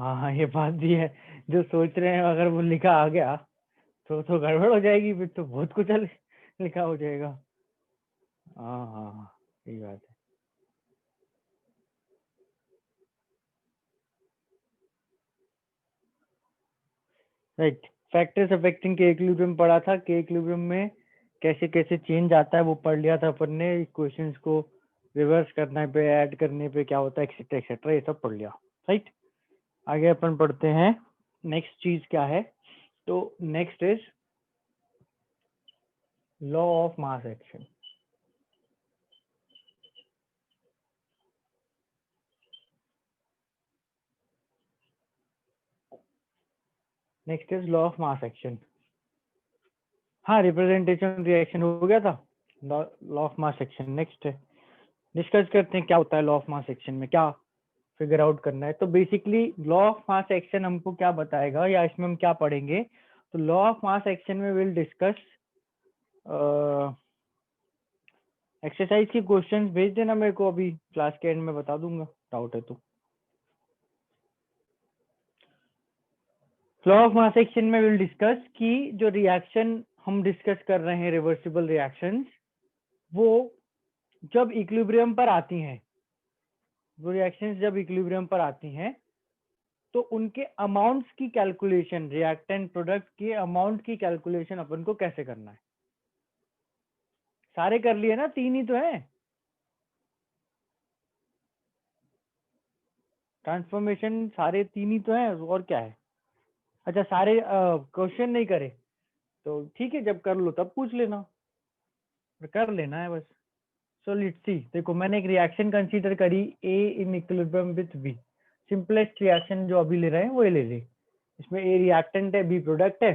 हाँ हाँ, ये बात भी है। जो सोच रहे हैं अगर वो लिखा आ गया तो गड़बड़ हो जाएगी, फिर तो बहुत कुछ लिखा हो जाएगा। हाँ हाँ हाँ, सही बात है। राइट, फैक्टर्स अफेक्टिंग के इक्विलिब्रियम पढ़ा था। के इक्विलिब्रियम में कैसे कैसे चेंज आता है वो पढ़ लिया था अपन ने। क्वेश्चंस को रिवर्स करने पे, ऐड करने पे क्या होता है, एक्सेट्रा एक्सेट्रा, ये सब पढ़ लिया। राइट, आगे अपन पढ़ते हैं। नेक्स्ट चीज क्या है, तो next is law of mass action. Next is law of mass action. हाँ, रिप्रेजेंटेशन रिएक्शन हो गया था। Law of mass action next है। डिस्कस करते हैं क्या होता है लॉ ऑफ मास एक्शन में, क्या फिगर आउट करना है। तो basically law of mass action हमको क्या बताएगा, या इसमें हम क्या पढ़ेंगे। तो लॉ ऑफ मास एक्शन में विल डिस्कस, एक्सरसाइज की क्वेश्चंस भेज देना मेरे को, अभी क्लास के एंड में बता दूंगा, डाउट है तो। लॉ ऑफ मास एक्शन में विल डिस्कस कि जो रिएक्शन हम डिस्कस कर रहे हैं, रिवर्सिबल रिएक्शंस, वो जब इक्विलिब्रियम पर आती हैं, वो रिएक्शंस जब इक्विलिब्रियम पर आती हैं, तो उनके अमाउंट्स की कैलकुलेशन, रिएक्टेंट प्रोडक्ट के अमाउंट की कैलकुलेशन अपन को कैसे करना है। सारे कर लिए ना, तीन ही तो है। ट्रांसफॉर्मेशन सारे तीन ही तो है, और क्या है। अच्छा, सारे क्वेश्चन नहीं करे तो ठीक है, जब कर लो तब पूछ लेना, कर लेना है बस। सो लेट्स सी, देखो मैंने एक रिएक्शन कंसीडर करी, A in equilibrium with B. Simplest reaction जो अभी ले रहे हैं वो ये ले ले। इसमें ए रिएक्टेंट है, बी प्रोडक्ट है।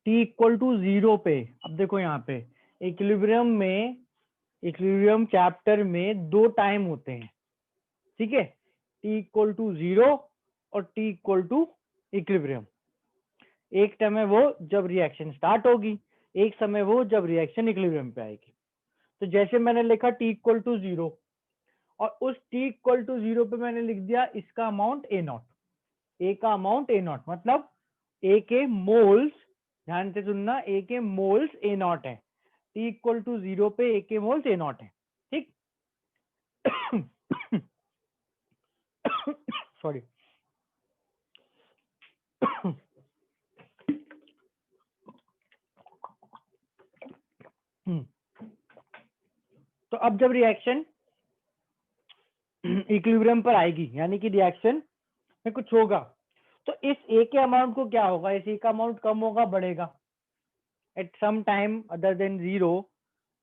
टी इक्वल टू 0 पे, अब देखो यहाँ पे इक्विलिब्रियम में, इक्विलिब्रियम चैप्टर में दो टाइम होते हैं, ठीक है। टी इक्वल टू 0 और टी इक्वल टू इक्विलिब्रियम। एक टाइम है वो जब रिएक्शन स्टार्ट होगी, एक समय वो जब रिएक्शन इक्विलिब्रियम पे आएगी। तो जैसे मैंने लिखा टी इक्वल टू 0, और उस टी इक्वल टू 0 पे मैंने लिख दिया इसका अमाउंट ए नॉट। ए का अमाउंट ए नॉट मतलब ए के मोल्स, ध्यान से सुनना, ए के मोल्स ए नॉट है। टी इक्वल टू 0 पे ए के मोल्स ए नॉट है, ठीक। सॉरी। तो अब जब रिएक्शन इक्विलिब्रियम पर आएगी, यानी कि रिएक्शन में कुछ होगा, तो इस ए के अमाउंट को क्या होगा, इस ए का अमाउंट कम होगा, बढ़ेगा। At some time other than 0,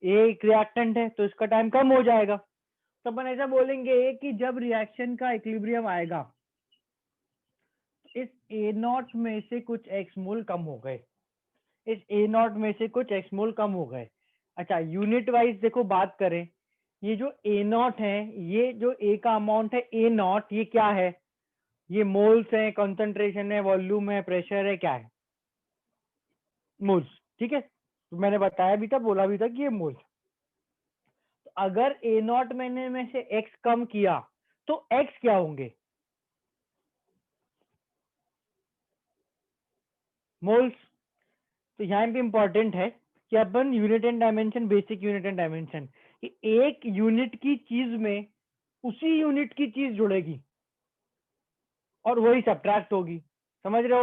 A एक रिएक्टेंट है तो इसका टाइम कम हो जाएगा। तो अपन ऐसा बोलेंगे कि जब रिएक्शन का इक्विलिब्रियम आएगा, इस ए नॉट में से कुछ एक्स मोल कम हो गए, इस ए नॉट में से कुछ एक्स मोल कम हो गए। अच्छा, यूनिट वाइज देखो बात करें, ये जो ए नॉट है, ये जो ए का अमाउंट है ए नॉट, ये क्या है, ये मोल्स है, कंसंट्रेशन है, वॉल्यूम है, प्रेशर है, क्या है, मोल्स, ठीक है। तो मैंने बताया भी था, बोला भी था कि ये मोल्स। तो अगर ए नॉट मैंने में से एक्स कम किया तो एक्स क्या होंगे, मोल्स। तो यहाँ पे इंपॉर्टेंट है कि अपन unit and dimension, basic unit and dimension, कि एक यूनिट की चीज में उसी यूनिट की चीज जुड़ेगी और वही सब्ट्रैक्ट होगी, समझ रहे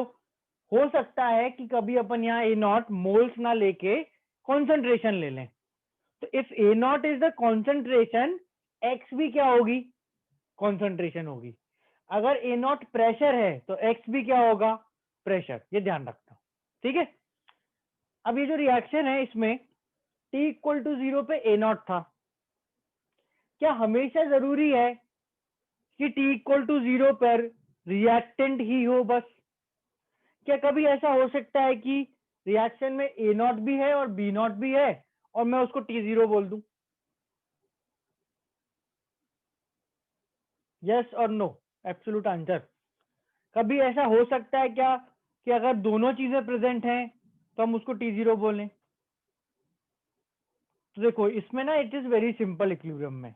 हो सकता है कि कभी अपन यहाँ ए नॉट मोल्स ना लेके कॉन्सेंट्रेशन ले लें, तो if A not is the concentration, x भी क्या होगी, कॉन्सेंट्रेशन होगी। अगर ए नॉट प्रेशर है तो एक्स भी क्या होगा, प्रेशर, ये ध्यान रखना, ठीक है। अब ये जो रिएक्शन है इसमें टी इक्वल टू 0 पे ए नॉट था, क्या हमेशा जरूरी है कि टी इक्वल टू 0 पर रिएक्टेंट ही हो बस। क्या कभी ऐसा हो सकता है कि रिएक्शन में ए नॉट भी है और बी नॉट भी है और मैं उसको T0 बोल दूं, यस और नो, एब्सोल्यूट आंसर। कभी ऐसा हो सकता है क्या कि अगर दोनों चीजें प्रेजेंट हैं तो हम उसको T0 बोलें। तो देखो इसमें ना it is very simple. Equilibrium में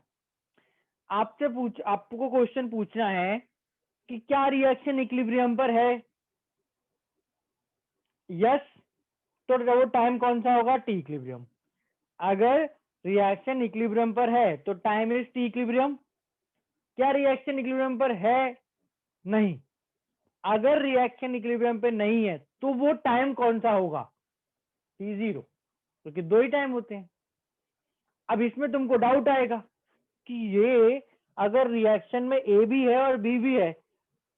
आपको क्वेश्चन पूछना है कि क्या रिएक्शन इक्विलिब्रियम पर है? यस, तो वो टाइम कौन सा होगा? T equilibrium. अगर रिएक्शन इक्विलिब्रियम पर है तो टाइम इज टी इक्विलिब्रियम। क्या रिएक्शन इक्विलिब्रियम पर है? नहीं। अगर रिएक्शन इक्विलिब्रियम पे नहीं है तो वो टाइम कौन सा होगा? T0, क्योंकि दो ही टाइम होते हैं। अब इसमें तुमको डाउट आएगा कि ये अगर रिएक्शन में ए भी है और बी भी है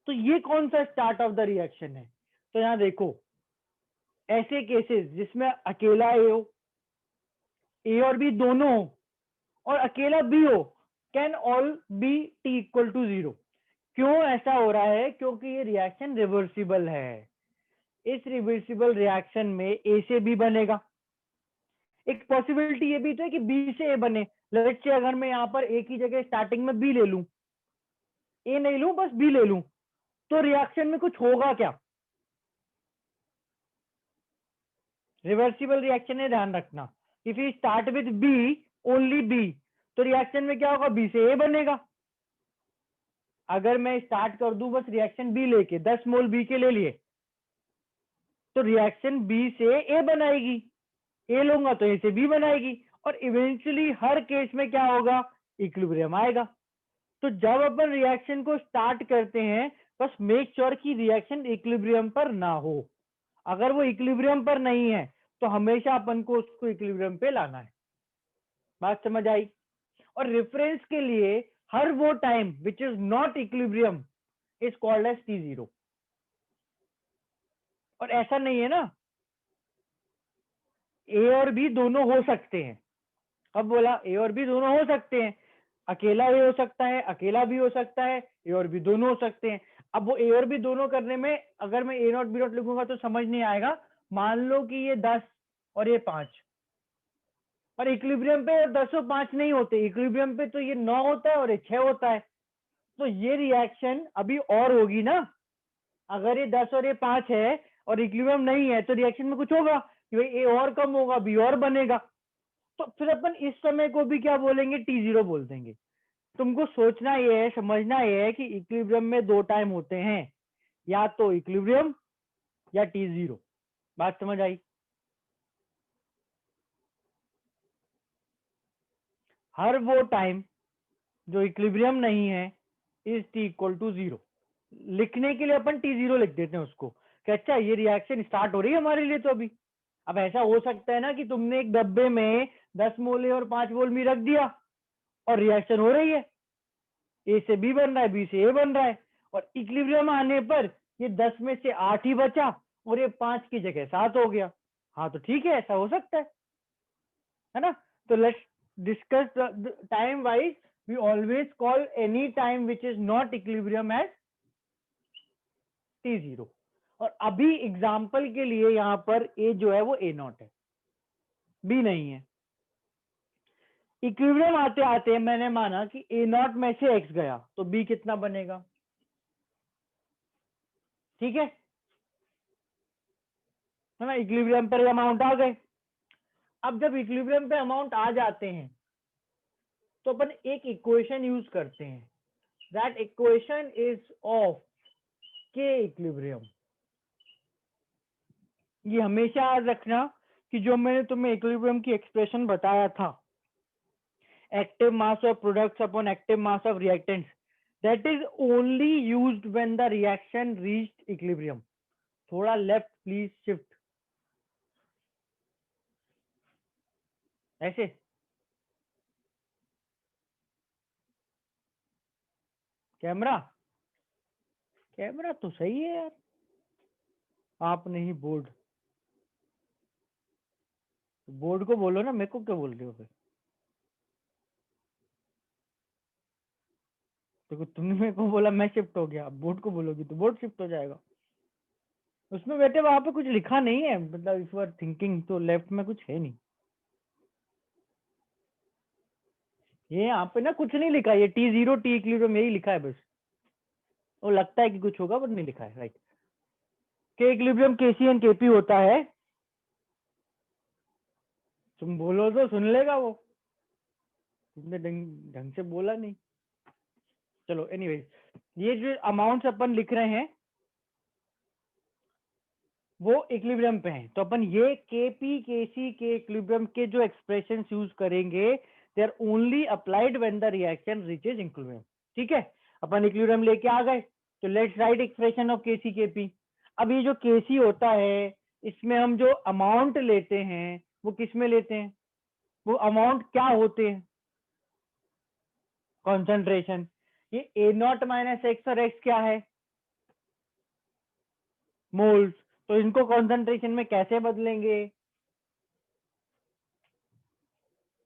तो ये कौन सा स्टार्ट ऑफ द रिएक्शन है? तो यहां देखो, ऐसे केसेस जिसमें अकेला ए हो, ए और बी दोनों हो और अकेला बी हो, can all be T equal to 0। क्यों ऐसा हो रहा है? क्योंकि ये रिएक्शन रिवर्सिबल है। इस रिवर्सिबल रिएक्शन में ए से बी बनेगा। एक पॉसिबिलिटी ये भी तो है कि बी से ए बने। लेट्स से अगर मैं यहाँ पर ए की जगह स्टार्टिंग में बी ले लूं, ए नहीं लूं, बस बी ले लूं, तो रिएक्शन में कुछ होगा क्या? रिवर्सिबल रिएक्शन है, ध्यान रखना। If you start with B, only B, तो रिएक्शन में क्या होगा? बी से ए बनेगा। अगर मैं स्टार्ट कर दूं बस रिएक्शन बी लेके, 10 मोल बी के ले लिए, तो रिएक्शन बी से ए बनाएगी, ए लूंगा तो ए से बी बनाएगी, और इवेंचुअली हर केस में क्या होगा? इक्विलिब्रियम आएगा। तो जब अपन रिएक्शन को स्टार्ट करते हैं, बस मेक श्योर कि रिएक्शन इक्विलिब्रियम पर ना हो। अगर वो इक्विलिब्रियम पर नहीं है तो हमेशा अपन को उसको इक्विलिब्रियम पे लाना है। बात समझ आई? और रेफरेंस के लिए हर वो time which is not equilibrium is called as T0। और ऐसा नहीं है ना, ए और बी दोनों हो सकते हैं। अब बोला ए और बी दोनों हो सकते हैं, अकेला ए हो सकता है, अकेला बी हो सकता है, ए और बी दोनों हो सकते हैं। अब वो ए और बी दोनों करने में अगर मैं ए नॉट बी नॉट लिखूंगा तो समझ नहीं आएगा। मान लो कि ये 10 और ये 5, और इक्विलिब्रियम पे 10 और 5 नहीं होते, इक्विलिब्रियम पे तो ये 9 होता है और ये 6 होता है। तो ये रिएक्शन अभी और होगी ना। अगर ये 10 और ये 5 है और इक्विलिब्रियम नहीं है तो रिएक्शन में कुछ होगा कि भाई ए और कम होगा, बी और बनेगा। तो फिर अपन इस समय को भी क्या बोलेंगे? T0 बोल देंगे। तुमको सोचना ये है, समझना ये है कि इक्विलिब्रियम में दो टाइम होते हैं, या तो इक्विलिब्रियम या T0। बात समझ आई? हर वो टाइम जो इक्विलिब्रियम नहीं है इज T इक्वल टू 0। लिखने के लिए अपन T0 लिख देते हैं उसको कि अच्छा ये रिएक्शन स्टार्ट हो रही है हमारे लिए तो अभी। अब ऐसा हो सकता है ना कि तुमने एक डब्बे में 10 मोल ए और 5 मोल बी रख दिया और रिएक्शन हो रही है, ए से बी बन रहा है, बी से ए बन रहा है, और इक्विलिब्रियम आने पर ये 10 में से 8 ही बचा और ये 5 की जगह 7 हो गया। हाँ तो ठीक है, ऐसा हो सकता है ना? तो let's discuss time wise. We always call any time which is not equilibrium as T0। और अभी एग्जाम्पल के लिए यहाँ पर ए जो है वो ए नॉट है, बी नहीं है। इक्विलिब्रियम आते आते मैंने माना कि ए नॉट में से एक्स गया तो बी कितना बनेगा? ठीक है ना? इक्विलिब्रियम पर अमाउंट आ गए। अब जब इक्विलिब्रियम पे अमाउंट आ जाते हैं तो अपन एक इक्वेशन यूज करते हैं। दैट इक्वेशन इज ऑफ के इक्विलिब्रियम। ये हमेशा याद रखना कि जो मैंने तुम्हें इक्विलिब्रियम की एक्सप्रेशन बताया था, active mass of products upon active mass of reactants, that is only used when the reaction reached equilibrium। थोड़ा लेफ्ट प्लीज शिफ्ट, ऐसे। कैमरा, कैमरा तो सही है यार, आप नहीं बोर्ड। बोर्ड को बोलो ना, मेरे को क्यों बोल रहे हो फिर? देखो तुमने मेरे को बोला, मैं शिफ्ट हो गया, अब बोर्ड को बोलोगी तो बोर्ड शिफ्ट हो जाएगा। उसमें बेटे वहां पे कुछ लिखा नहीं है, मतलब इफ यू आर थिंकिंग तो लेफ्ट में कुछ है नहीं। ये यहाँ पे ना कुछ नहीं लिखा, ये T0 टी इक्विलिब्रियम यही लिखा है बस। वो लगता है कि कुछ होगा बट नहीं लिखा है, राइट। के इक्विलिब्रियम केसी एंड केपी होता है। तुम बोलो तो सुन लेगा वो, तुमने ढंग से बोला नहीं। चलो एनीवेज, ये जो अमाउंट्स अपन लिख रहे हैं वो इक्विलिब्रियम पे हैं, तो अपन ये केपी केसी के इक्विलिब्रियम के जो एक्सप्रेशन यूज करेंगे they are only applied when the reaction reaches equilibrium. ठीक है, अपन इक्विलिब्रियम लेके आ गए, तो let's write expression of KC KP. अब ये जो केसी होता है इसमें हम जो अमाउंट लेते हैं वो किस में लेते हैं, वो अमाउंट क्या होते हैं, कॉन्सेंट्रेशन। ये ए नॉट माइनस एक्स और एक्स क्या है, मोल्स। तो इनको कॉन्सेंट्रेशन में कैसे बदलेंगे,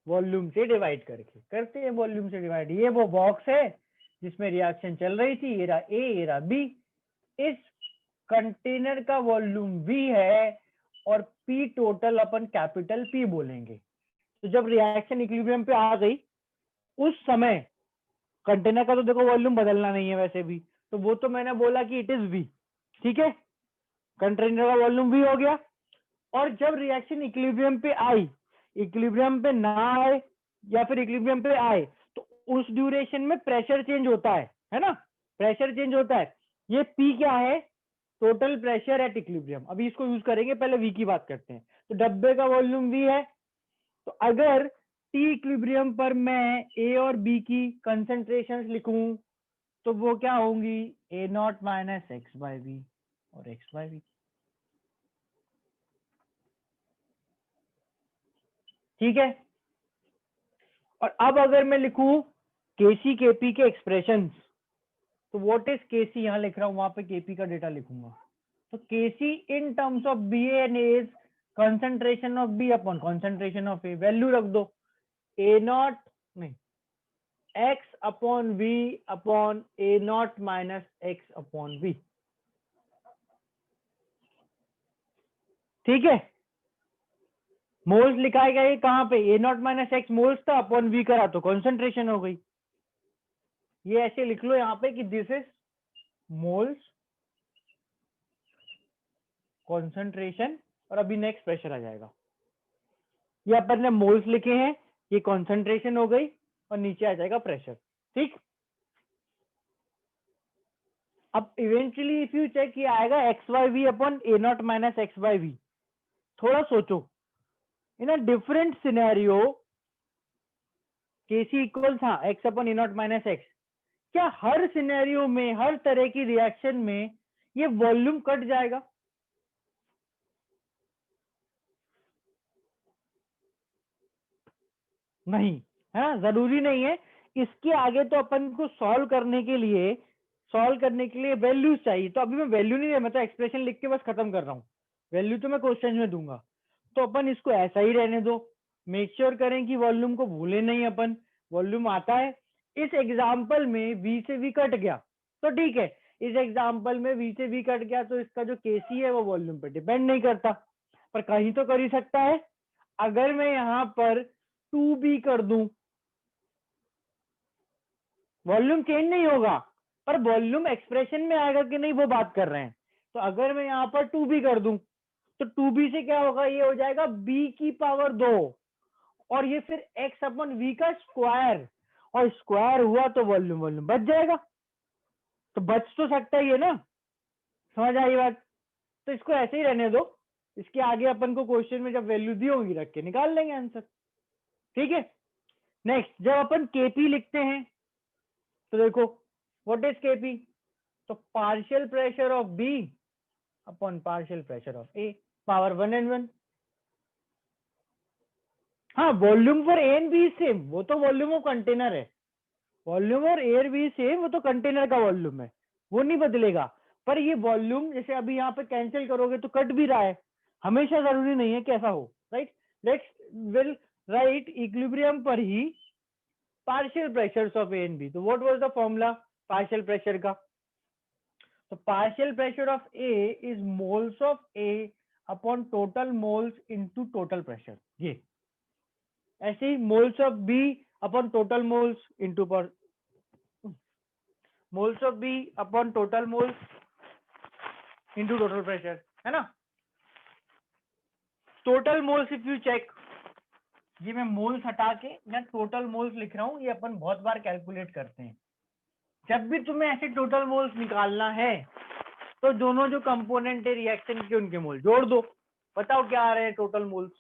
वॉल्यूम से डिवाइड करके करते हैं, वॉल्यूम से डिवाइड। ये वो बॉक्स है जिसमें रिएक्शन चल रही थी, ये रहा ए ये रहा बी। इस कंटेनर का वॉल्यूम वी है और पी टोटल अपन कैपिटल पी बोलेंगे। तो जब रिएक्शन इक्विलिब्रियम पे आ गई उस समय कंटेनर का तो देखो वॉल्यूम बदलना नहीं है वैसे भी, तो वो तो मैंने बोला कि इट इज वी। ठीक है, कंटेनर का वॉल्यूम वी हो गया। और जब रिएक्शन इक्विलिब्रियम पे आई, इक्विलिब्रियम पे ना आए या फिर इक्विलिब्रियम पे आए, तो उस ड्यूरेशन में प्रेशर चेंज होता है ना, प्रेशर चेंज होता है। ये पी क्या है, टोटल प्रेशर एट इक्विलिब्रियम। अभी इसको यूज करेंगे, पहले वी की बात करते हैं। तो डब्बे का वॉल्यूम वी है, तो अगर टी इक्विलिब्रियम पर मैं ए और बी की कंसेंट्रेशन लिखूं तो वो क्या होंगी, A not minus X by V और एक्स बाय वी। ठीक है, और अब अगर मैं लिखूं केसी केपी के एक्सप्रेशंस, तो व्हाट इज केसी, यहां लिख रहा हूं, वहां पे केपी का डेटा लिखूंगा। तो KC in terms of B and is concentration of B upon concentration of A. Value रख दो, ए नॉट नहीं X upon V upon A not minus X upon V. ठीक है, मोल्स लिखा गया कहां पे, A not minus X moles था, अपॉन वी करा तो कॉन्सेंट्रेशन हो गई। ये ऐसे लिख लो यहाँ पे कि दिस इज मोल्स कॉन्सेंट्रेशन, और अभी नेक्स्ट प्रेशर आ जाएगा। ये अपन ने मोल्स लिखे हैं, ये कॉन्सेंट्रेशन हो गई, और नीचे आ जाएगा प्रेशर। ठीक, अब इवेंचुअली इफ यू चेक ये आएगा X Y V upon A not minus X by V. थोड़ा सोचो, in a different scenario KC equals हाँ X upon A not minus X, क्या हर सिनेरियो में हर तरह की रिएक्शन में ये वॉल्यूम कट जाएगा, नहीं है ना, जरूरी नहीं है। इसके आगे तो अपन को सॉल्व करने के लिए वैल्यूज चाहिए, तो अभी मैं वैल्यू नहीं दे, मैं तो एक्सप्रेशन लिख के बस खत्म कर रहा हूँ, वैल्यू तो मैं क्वेश्चन में दूंगा। तो अपन इसको ऐसा ही रहने दो, मेक श्योर करें कि वॉल्यूम को भूले नहीं अपन। वॉल्यूम आता है, इस एग्जाम्पल में वी से वी कट गया तो ठीक है, इस एग्जाम्पल में वी से वी कट गया तो इसका जो केसी है वो वॉल्यूम पे डिपेंड नहीं करता, पर कहीं तो कर ही सकता है। अगर मैं यहाँ पर 2b कर दूं, वॉल्यूम चेंज नहीं होगा, पर वॉल्यूम एक्सप्रेशन में आएगा कि नहीं वो बात कर रहे हैं। तो अगर मैं यहाँ पर 2b कर दूं तो 2b से क्या होगा, ये हो जाएगा b की पावर 2, और ये फिर x अपन v का स्क्वायर, और स्क्वायर हुआ तो वॉल्यूम वॉल्यूम बच जाएगा। तो बच तो सकता ही है ना, समझ आई बात। तो इसको ऐसे ही रहने दो, इसके आगे अपन को क्वेश्चन में जब वैल्यू दी होगी रख के निकाल लेंगे आंसर। ठीक है, नेक्स्ट जब अपन केपी लिखते हैं तो देखो व्हाट इज केपी, तो partial pressure of B upon partial pressure of A, power 1n1। हाँ, volume for A and B same, वो तो वॉल्यूम ऑफ कंटेनर है, वॉल्यूम और एयर भी सेम, वो तो कंटेनर का वॉल्यूम है, वो नहीं बदलेगा। पर ये वॉल्यूम जैसे अभी यहाँ पे कैंसिल करोगे तो कट भी रहा है, हमेशा जरूरी नहीं है कि ऐसा हो, right. Let's will write equilibrium पर ही partial pressures of A and B. तो what was the formula partial pressure का, तो partial pressure of A is moles of A upon total moles into total pressure. ये ऐसे ही moles of B upon total moles into पर moles of B upon total moles into total pressure, है ना। Total moles if you check, ये मैं moles हटा के मैं टोटल मोल्स लिख रहा हूं, ये अपन बहुत बार कैलकुलेट करते हैं। जब भी तुम्हें ऐसे टोटल मोल्स निकालना है तो दोनों जो कंपोनेंट है रिएक्शन के उनके मोल जोड़ दो। बताओ क्या आ रहे हैं total moles?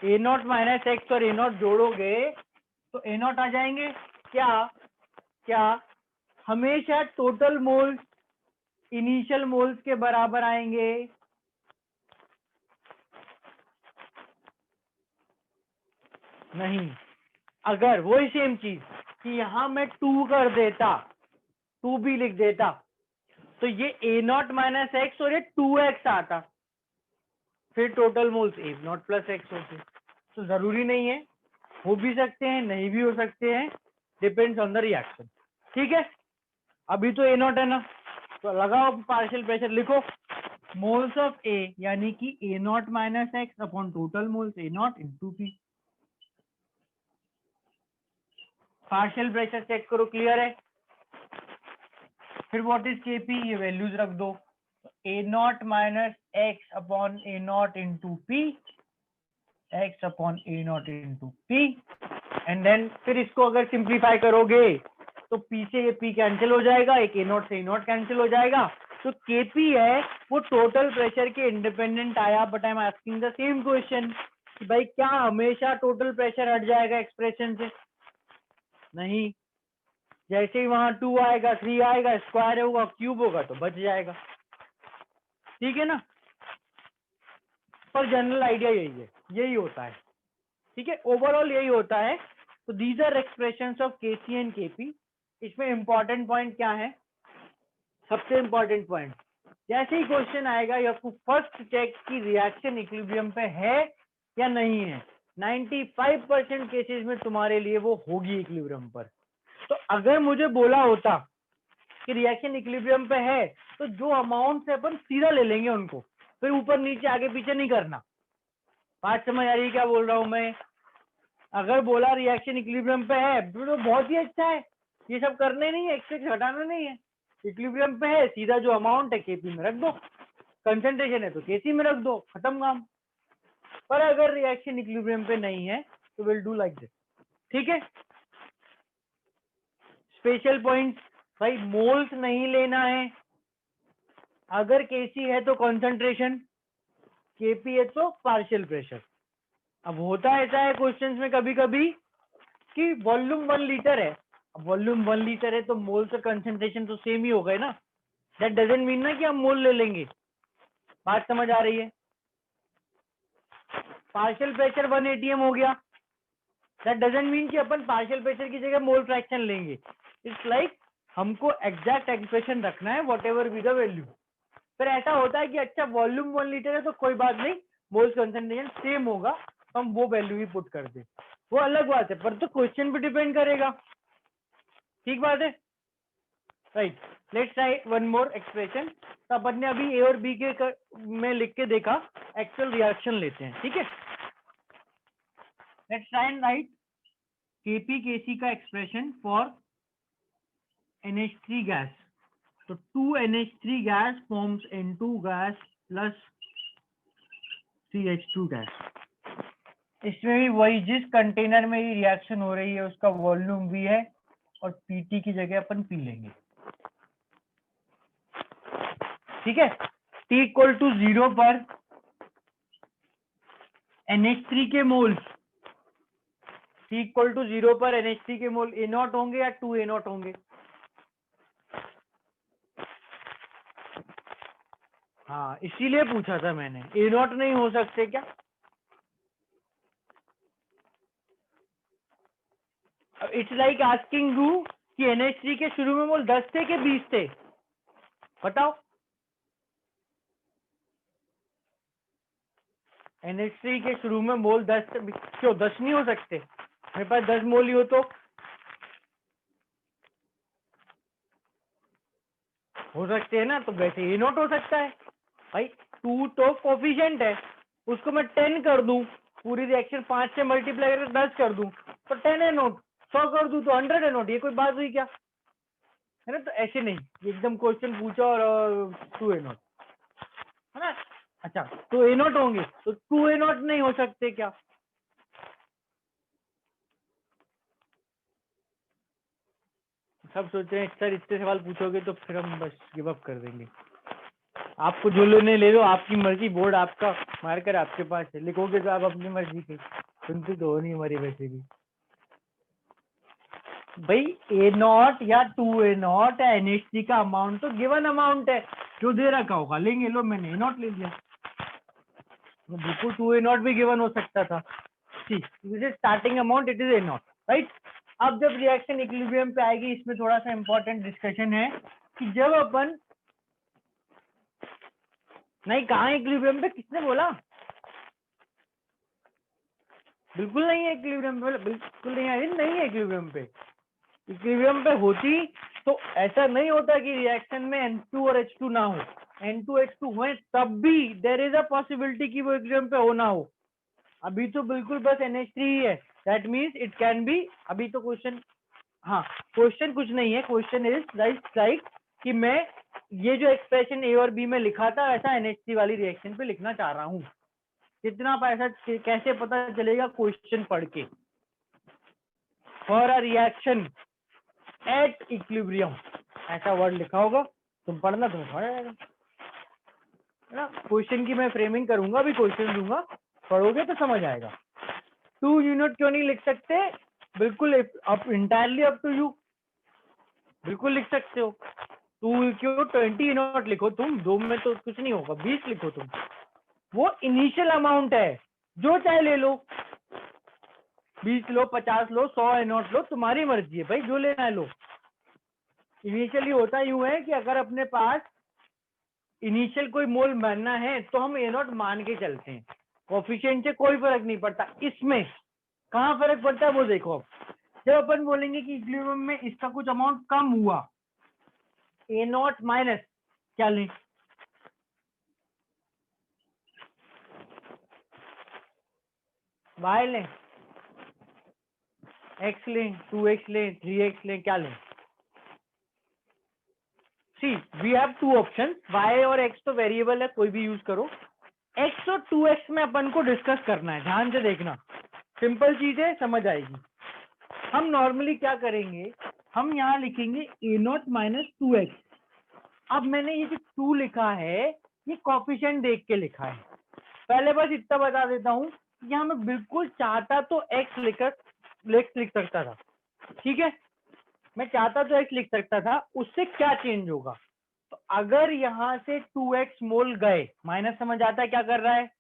A not minus x और ए नॉट जोड़ोगे तो ए नॉट आ जाएंगे। क्या क्या हमेशा टोटल मोल्स इनिशियल मोल्स के बराबर आएंगे? नहीं। अगर वही सेम चीज कि यहां मैं 2 कर देता, 2 भी लिख देता, तो ये ए नॉट माइनस एक्स और ये 2x आता, फिर total moles A not plus x होते। तो जरूरी नहीं है, हो भी सकते हैं नहीं भी हो सकते हैं, डिपेंड्स ऑन द रिएक्शन। ठीक है, अभी तो ए नॉट है ना, तो लगाओ पार्शियल प्रेशर, लिखो मोल्स ऑफ ए यानी कि A not minus X upon total moles A naught into P. Partial pressure check करो, क्लियर है? फिर व्हाट इज केपी, ये वैल्यूज रख दो, A not minus X upon A naught into P, X upon A naught into P, and then फिर इसको अगर simplify करोगे तो पी से ये पी कैंसिल हो जाएगा, एक ए नॉट से ए नॉट कैंसिल हो जाएगा। तो केपी है वो टोटल प्रेशर के इंडिपेंडेंट आया, but I am asking the same question कि भाई क्या हमेशा टोटल प्रेशर हट जाएगा एक्सप्रेशन से? नहीं, जैसे ही वहां 2 आएगा 3 आएगा, स्क्वायर होगा क्यूब होगा तो बच जाएगा। ठीक है ना? पर जनरल आइडिया यही है, यही होता है। ठीक है, ओवरऑल यही होता है। तो these are expressions of KC and KP. इसमें इंपॉर्टेंट पॉइंट क्या है? सबसे इंपॉर्टेंट पॉइंट, जैसे ही क्वेश्चन आएगा ये आपको फर्स्ट चेक की रिएक्शन इक्विलिब्रियम पे है या नहीं है। 95% केसेस में तुम्हारे लिए वो होगी इक्विलिब्रियम पर। तो अगर मुझे बोला होता कि रिएक्शन इक्विलिब्रियम पे है तो जो अमाउंट से अपन सीधा ले लेंगे उनको, फिर ऊपर नीचे आगे पीछे नहीं करना। बात समझ आ रही है क्या बोल रहा हूं मैं? अगर बोला रिएक्शन इक्विलिब्रियम पे है तो बहुत ही अच्छा है, ये सब करने नहीं है, एक्स हटाना नहीं है, इक्विलिब्रियम पे है, सीधा जो अमाउंट है केपी में रख दो, कंसंट्रेशन है तो केसी में रख दो, खत्म काम। पर अगर रिएक्शन इक्विलिब्रियम पे नहीं है तो विल डू लाइक दिस। ठीक है, स्पेशल पॉइंट, भाई मोल्स नहीं लेना है, अगर केसी है तो कंसंट्रेशन, केपी है तो पार्शियल प्रेशर। अब होता ऐसा है क्वेश्चंस में कभी कभी कि वॉल्यूम 1 लीटर है, अब वॉल्यूम 1 लीटर है तो मोल्स और कंसंट्रेशन तो सेम ही हो गए ना, दैट डजंट मीन ना कि हम मोल ले लेंगे। बात समझ आ रही है? पार्शियल प्रेशर 1 एटीएम हो गया, दैट डजंट मीन कि अपन पार्शियल प्रेशर की जगह मोल फ्रैक्शन लेंगे। इट्स लाइक हमको एग्जैक्ट एक्सप्रेशन रखना है what ever be the value. फिर ऐसा होता है कि अच्छा वॉल्यूम 1 लीटर है तो कोई बात नहीं, मोल्स कंसंट्रेशन सेम होगा, हम वो वैल्यू ही पुट कर दे, वो अलग बात है, पर तो क्वेश्चन पे डिपेंड करेगा। ठीक बात है, right. Let's try one more expression. तो अपन ने अभी ए और बी के में लिख के देखा, एक्चुअल रिएक्शन लेते हैं। ठीक है, let's try and write KP KC का एक्सप्रेशन फॉर NH3 गैस। तो 2NH3 gas forms N2 gas plus 3H2 gas. इसमें भी वही, जिस कंटेनर में ये रिएक्शन हो रही है उसका वॉल्यूम V है और PT की जगह अपन P लेंगे। ठीक है, T इक्वल टू 0 पर NH3 के मोल्स, T इक्वल टू 0 पर NH3 के मोल A नॉट होंगे या 2A नॉट होंगे? हाँ, इसीलिए पूछा था मैंने, A नॉट नहीं हो सकते क्या? इट्स लाइक आस्किंग यू कि NH3 के शुरू में मोल 10 थे कि 20 थे, बताओ। NH3 के शुरू में मोल 10 थे, क्यों 10 नहीं हो सकते? मेरे पास 10 मोल ही हो तो हो सकते हैं ना, तो वैसे A नॉट हो सकता है। भाई 2 तो कोफिशिएंट है, उसको मैं 10 कर दूं, पूरी रिएक्शन 5 से मल्टीप्लाई करके 10 कर दूं तो 10 है नोट, 100 कर दूं तो 100 है नोट, ये कोई बात हुई क्या? है ना? तो ऐसे नहीं, एकदम क्वेश्चन पूछा और 2 ए नॉट, है ना? अच्छा, तो ए नॉट होंगे तो 2 ए नॉट नहीं हो सकते क्या? सब सोच रहे हैं सर इतने सवाल पूछोगे तो फिर हम बस गिव अप कर देंगे। आपको जो लेने ले लो, आपकी मर्जी, बोर्ड आपका, मार्कर आपके पास है, लिखोगे तो आप अपनी मर्जी के, सुनते तो हो नहीं हमारी वैसे भी। भाई A0 या 2A0 या NH3 का अमाउंट तो गिवन अमाउंट है, जो दे रखा होगा लेंगे। लो मैंने A0 ले लिया, तो बिल्कुल 2A0 भी गिवन हो सकता था। ठीक, this is starting amount, it is A0, right. अब जब रिएक्शन इक्विलिब्रियम पे आएगी, इसमें थोड़ा सा इंपॉर्टेंट डिस्कशन है कि जब अपन, नहीं कहाँ इक्विलिब्रियम पे, किसने बोला? बिल्कुल नहीं है इक्विलिब्रियम पे, बिल्कुल नहीं है, नहीं है इक्विलिब्रियम पे। इक्विलिब्रियम पे होती तो ऐसा नहीं होता कि रिएक्शन में N2 और H2 ना हो, N2 H2 हुए तब भी देयर इज अ पॉसिबिलिटी कि वो इक्विलिब्रियम पे हो ना हो। अभी तो बिल्कुल बस NH3 ही है, that means it can be. अभी तो क्वेश्चन, हाँ क्वेश्चन कुछ नहीं है, क्वेश्चन इज लाइक कि मैं ये जो एक्सप्रेशन A और B में लिखा था ऐसा NH3 वाली रिएक्शन पे लिखना चाह रहा हूँ। कितना पैसा कैसे पता चलेगा? क्वेश्चन पढ़ के। For a reaction at equilibrium, ऐसा वर्ड लिखा होगा, तुम पढ़ना, तुम्हें समझ आएगा, है ना। क्वेश्चन की मैं फ्रेमिंग करूंगा, अभी क्वेश्चन दूंगा, पढ़ोगे तो समझ आएगा। 2 यूनिट क्यों नहीं लिख सकते? बिल्कुल up entirely up to you, बिल्कुल लिख सकते हो। 2 क्यों, 20 यूनिट लिखो तुम, 2 में तो कुछ नहीं होगा, 20 लिखो तुम, वो इनिशियल अमाउंट है, जो चाहे ले लो, 20 लो, 50 लो, 100 नोट लो, तुम्हारी मर्जी है भाई, जो लेना है लो। इनिशियली होता यूं है कि अगर अपने पास इनिशियल कोई मोल मानना है तो हम A0 मान के चलते हैं, कोफिशिएंट से कोई फर्क नहीं पड़ता। इसमें कहाँ फर्क पड़ता है वो देखो। जब अपन बोलेंगे कि इक्विलिब्रियम में इसका कुछ अमाउंट कम हुआ, A0 माइनस क्या लें? Y लें, X लें, 2X लें, 3X लें, क्या लें? सी वी हैव 2 ऑप्शन, Y और X तो वेरिएबल है, कोई भी यूज करो। X और 2X में अपन को डिस्कस करना है, ध्यान से देखना, सिंपल चीज है, समझ आएगी। हम नॉर्मली क्या करेंगे, हम यहाँ लिखेंगे A0 माइनस 2X। अब मैंने ये जो 2 लिखा है ये कॉफिशिएंट देख के लिखा है। पहले बस इतना बता देता हूँ, यहाँ मैं बिल्कुल चाहता तो X लिख सकता था, ठीक है, मैं चाहता तो X लिख सकता था, उससे क्या चेंज होगा? तो अगर यहाँ से 2X मोल गए, माइनस समझ आता है क्या कर रहा है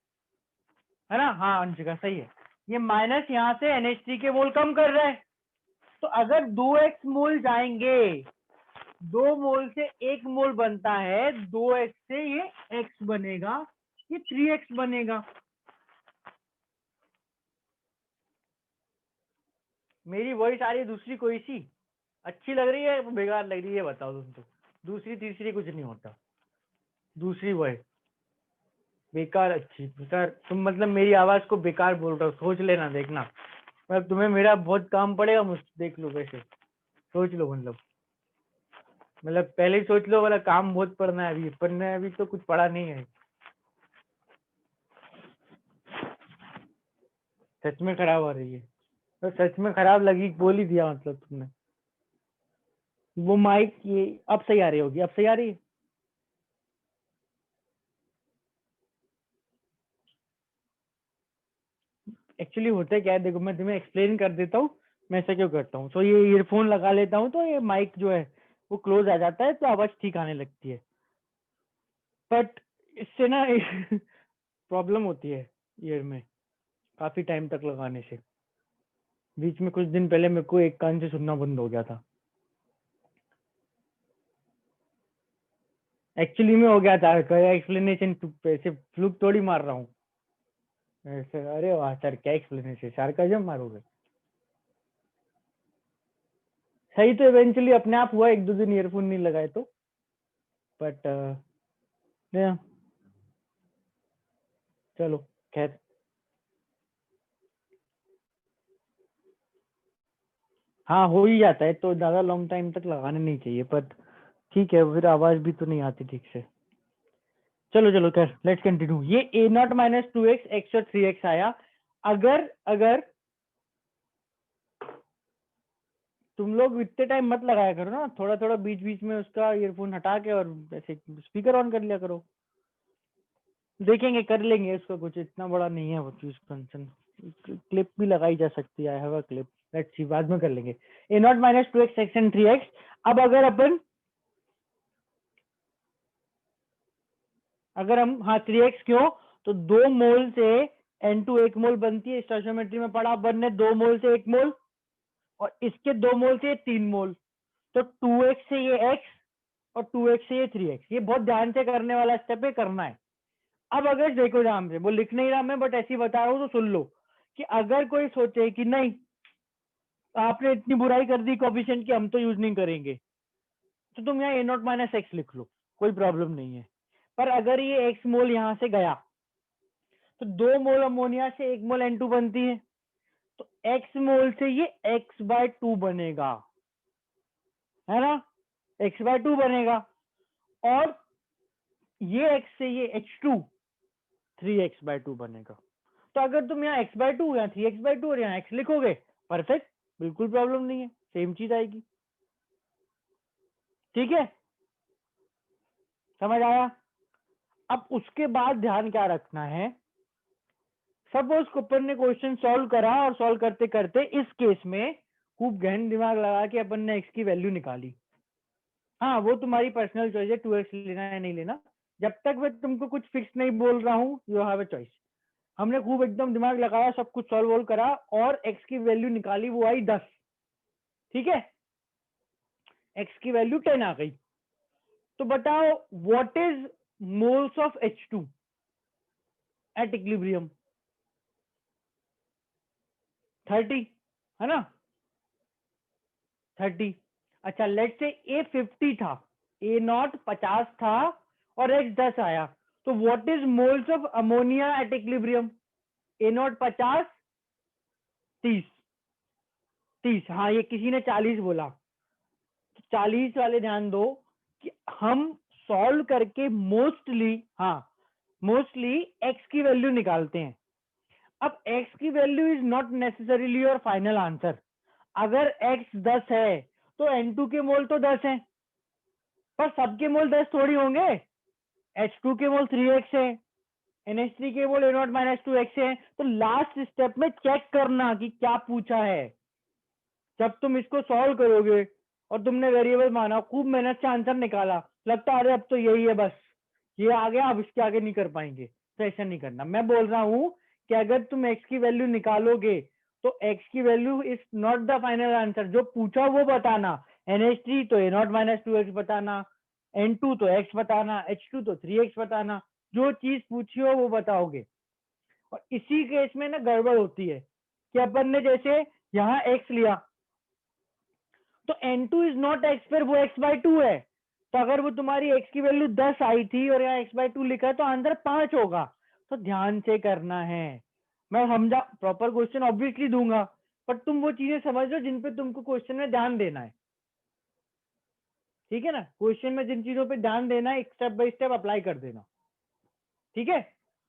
ना? हाँ अंशिका सही है, ये माइनस यहाँ से NH3 के मोल कम कर रहा है। तो अगर 2X मोल जाएंगे, 2 मोल से 1 मोल बनता है, 2X से ये X बनेगा, ये 3X बनेगा। मेरी वॉइस आ रही है दूसरी कोई सी? अच्छी लग रही है बेकार लग रही है, बताओ तुम तो। दूसरी तीसरी कुछ नहीं होता, दूसरी वॉइस बेकार अच्छी बेकार, तुम मतलब मेरी आवाज को बेकार बोल रहे हो, सोच लेना, देखना, मतलब तुम्हें मेरा बहुत काम पड़ेगा, मुझ देख लो, वैसे सोच लो, मतलब पहले ही सोच लो, वाला काम बहुत पढ़ना है, अभी पढ़ना है, अभी तो कुछ पढ़ा नहीं है। सच में खराब हो रही है, तो सच में खराब लगी, बोल ही दिया मतलब तुमने। वो माइक ये अब सही आ रही होगी, अब सही आ रही है। एक्चुअली होता है क्या है, देखो मैं तुम्हें एक्सप्लेन कर देता हूँ मैं ऐसा क्यों करता हूँ। तो ये ईयरफोन लगा लेता हूँ तो ये माइक जो है वो क्लोज आ जाता है, तो आवाज ठीक आने लगती है। बट इससे ना प्रॉब्लम होती है ईयर में, काफी टाइम तक लगाने से। बीच में कुछ दिन पहले मेरे को एक कान से सुनना बंद हो गया था, एक्चुअली में हो गया था। एक्सप्लेनेशन ऐसे फ्लूक थोड़ी मार रहा हूँ ऐसे। अरे वाह सर, क्या एक्सप्लेनेशन, सार्काज्म मारोगे? सही तो इवेंचुअली अपने आप हुआ, 1-2 दिन ईयरफोन नहीं लगाए तो, बट चलो खैर। हाँ हो ही जाता है, तो ज्यादा लॉन्ग टाइम तक लगाने नहीं चाहिए, पर ठीक है, फिर आवाज भी तो नहीं आती ठीक से। चलो चलो खैर, लेट्स कंटिन्यू। ये A0 माइनस 2X, X और 3X आया। अगर अगर तुम लोग इतने टाइम मत लगाया करो ना, थोड़ा थोड़ा बीच बीच में उसका ईयरफोन हटा के और ऐसे स्पीकर ऑन कर लिया करो। देखेंगे, कर लेंगे इसको, कुछ इतना बड़ा नहीं है वो चीज, कंसर्न। क्लिप भी लगाई जा सकती है, I have a clip, let's see, बाद में कर लेंगे। A not minus 2x section 3x। अब अगर हम हाँ 3x क्यों, तो 2 मोल से N2 1 मोल बनती है, स्टोइकियोमेट्री में पढ़ा अपन ने, 2 मोल से 1 मोल, और इसके 2 मोल से 3 मोल, तो 2x से ये x और 2x से ये 3x। ये बहुत ध्यान से करने वाला स्टेप है, करना है। अब अगर देखो ध्यान से, वो लिख नहीं रहा मैं, बट ऐसे ही बता रहा हूँ तो सुन लो, कि अगर कोई सोचे कि नहीं आपने इतनी बुराई कर दी कोफिशिएंट की, हम तो यूज नहीं करेंगे, तो तुम यहाँ ए नॉट माइनस एक्स लिख लो, कोई प्रॉब्लम नहीं है। पर अगर ये एक्स मोल यहाँ से गया, तो 2 मोल अमोनिया से 1 मोल N2 बनती है, तो एक्स मोल से ये x/2 बनेगा, है ना, x/2 बनेगा। और ये x से ये H2 3x/2 बनेगा। तो अगर तुम यहाँ x/2 या 3x/2 और यहाँ x लिखोगे, परफेक्ट, बिल्कुल प्रॉब्लम नहीं है, सेम चीज आएगी। ठीक है, समझ आया। अब उसके बाद ध्यान क्या रखना है, सपोज अपन ने क्वेश्चन सॉल्व करा और सॉल्व करते करते इस केस में खूब गहन दिमाग लगा के अपन ने x की वैल्यू निकाली। हाँ, वो तुम्हारी पर्सनल चॉइस है, 2x लेना है नहीं लेना, जब तक मैं तुमको कुछ फिक्स नहीं बोल रहा हूँ, यू हैव अ चॉइस। हमने खूब एकदम दिमाग लगाया, सब कुछ सॉल्व वॉल्व करा और x की वैल्यू निकाली, वो आई 10। ठीक है, x की वैल्यू 10 आ गई। तो बताओ what is moles of H2 at equilibrium? 30, है ना, 30। अच्छा, लेट से ए 50 था, ए नॉट 50 था और एक्स 10 आया, तो what is moles of ammonia at equilibrium? A not 50, 30, 30, हाँ ये किसी ने 40 बोला, तो 40 वाले ध्यान दो कि हम सॉल्व करके मोस्टली, हाँ मोस्टली एक्स की वैल्यू निकालते हैं। अब एक्स की value is not necessarily your final answer. अगर एक्स 10 है तो N2 के मोल तो 10 है, पर सबके मोल 10 थोड़ी होंगे। H2 के मोल 3x है, NH3 के मोल A0-2x है। तो लास्ट स्टेप में चेक करना कि क्या पूछा है। जब तुम इसको सॉल्व करोगे और तुमने वेरिएबल माना, खूब मेहनत से आंसर निकाला, लगता है अरे अब तो यही है, बस ये आ गया, अब इसके आगे नहीं कर पाएंगे, तो ऐसा नहीं करना। मैं बोल रहा हूं कि अगर तुम x की वैल्यू निकालोगे तो x की value is not the final answer, जो पूछा वो बताना। NH3 तो A0-2x बताना, N2 तो x बताना, H2 तो 3x बताना, जो चीज पूछी हो वो बताओगे। और इसी केस में ना गड़बड़ होती है कि अपन ने जैसे यहाँ x लिया, तो N2 इज नॉट x, फिर वो x/2 है। तो अगर वो तुम्हारी x की वैल्यू 10 आई थी और यहाँ x/2 लिखा है, तो आंसर 5 होगा। तो ध्यान से करना है। मैं समझा, प्रॉपर क्वेश्चन ऑब्वियसली दूंगा, पर तुम वो चीजें समझ लो जिन पे तुमको क्वेश्चन में ध्यान देना है। ठीक है ना, क्वेश्चन में जिन चीजों पे ध्यान देना है, स्टेप बाय स्टेप अप्लाई कर देना। ठीक है,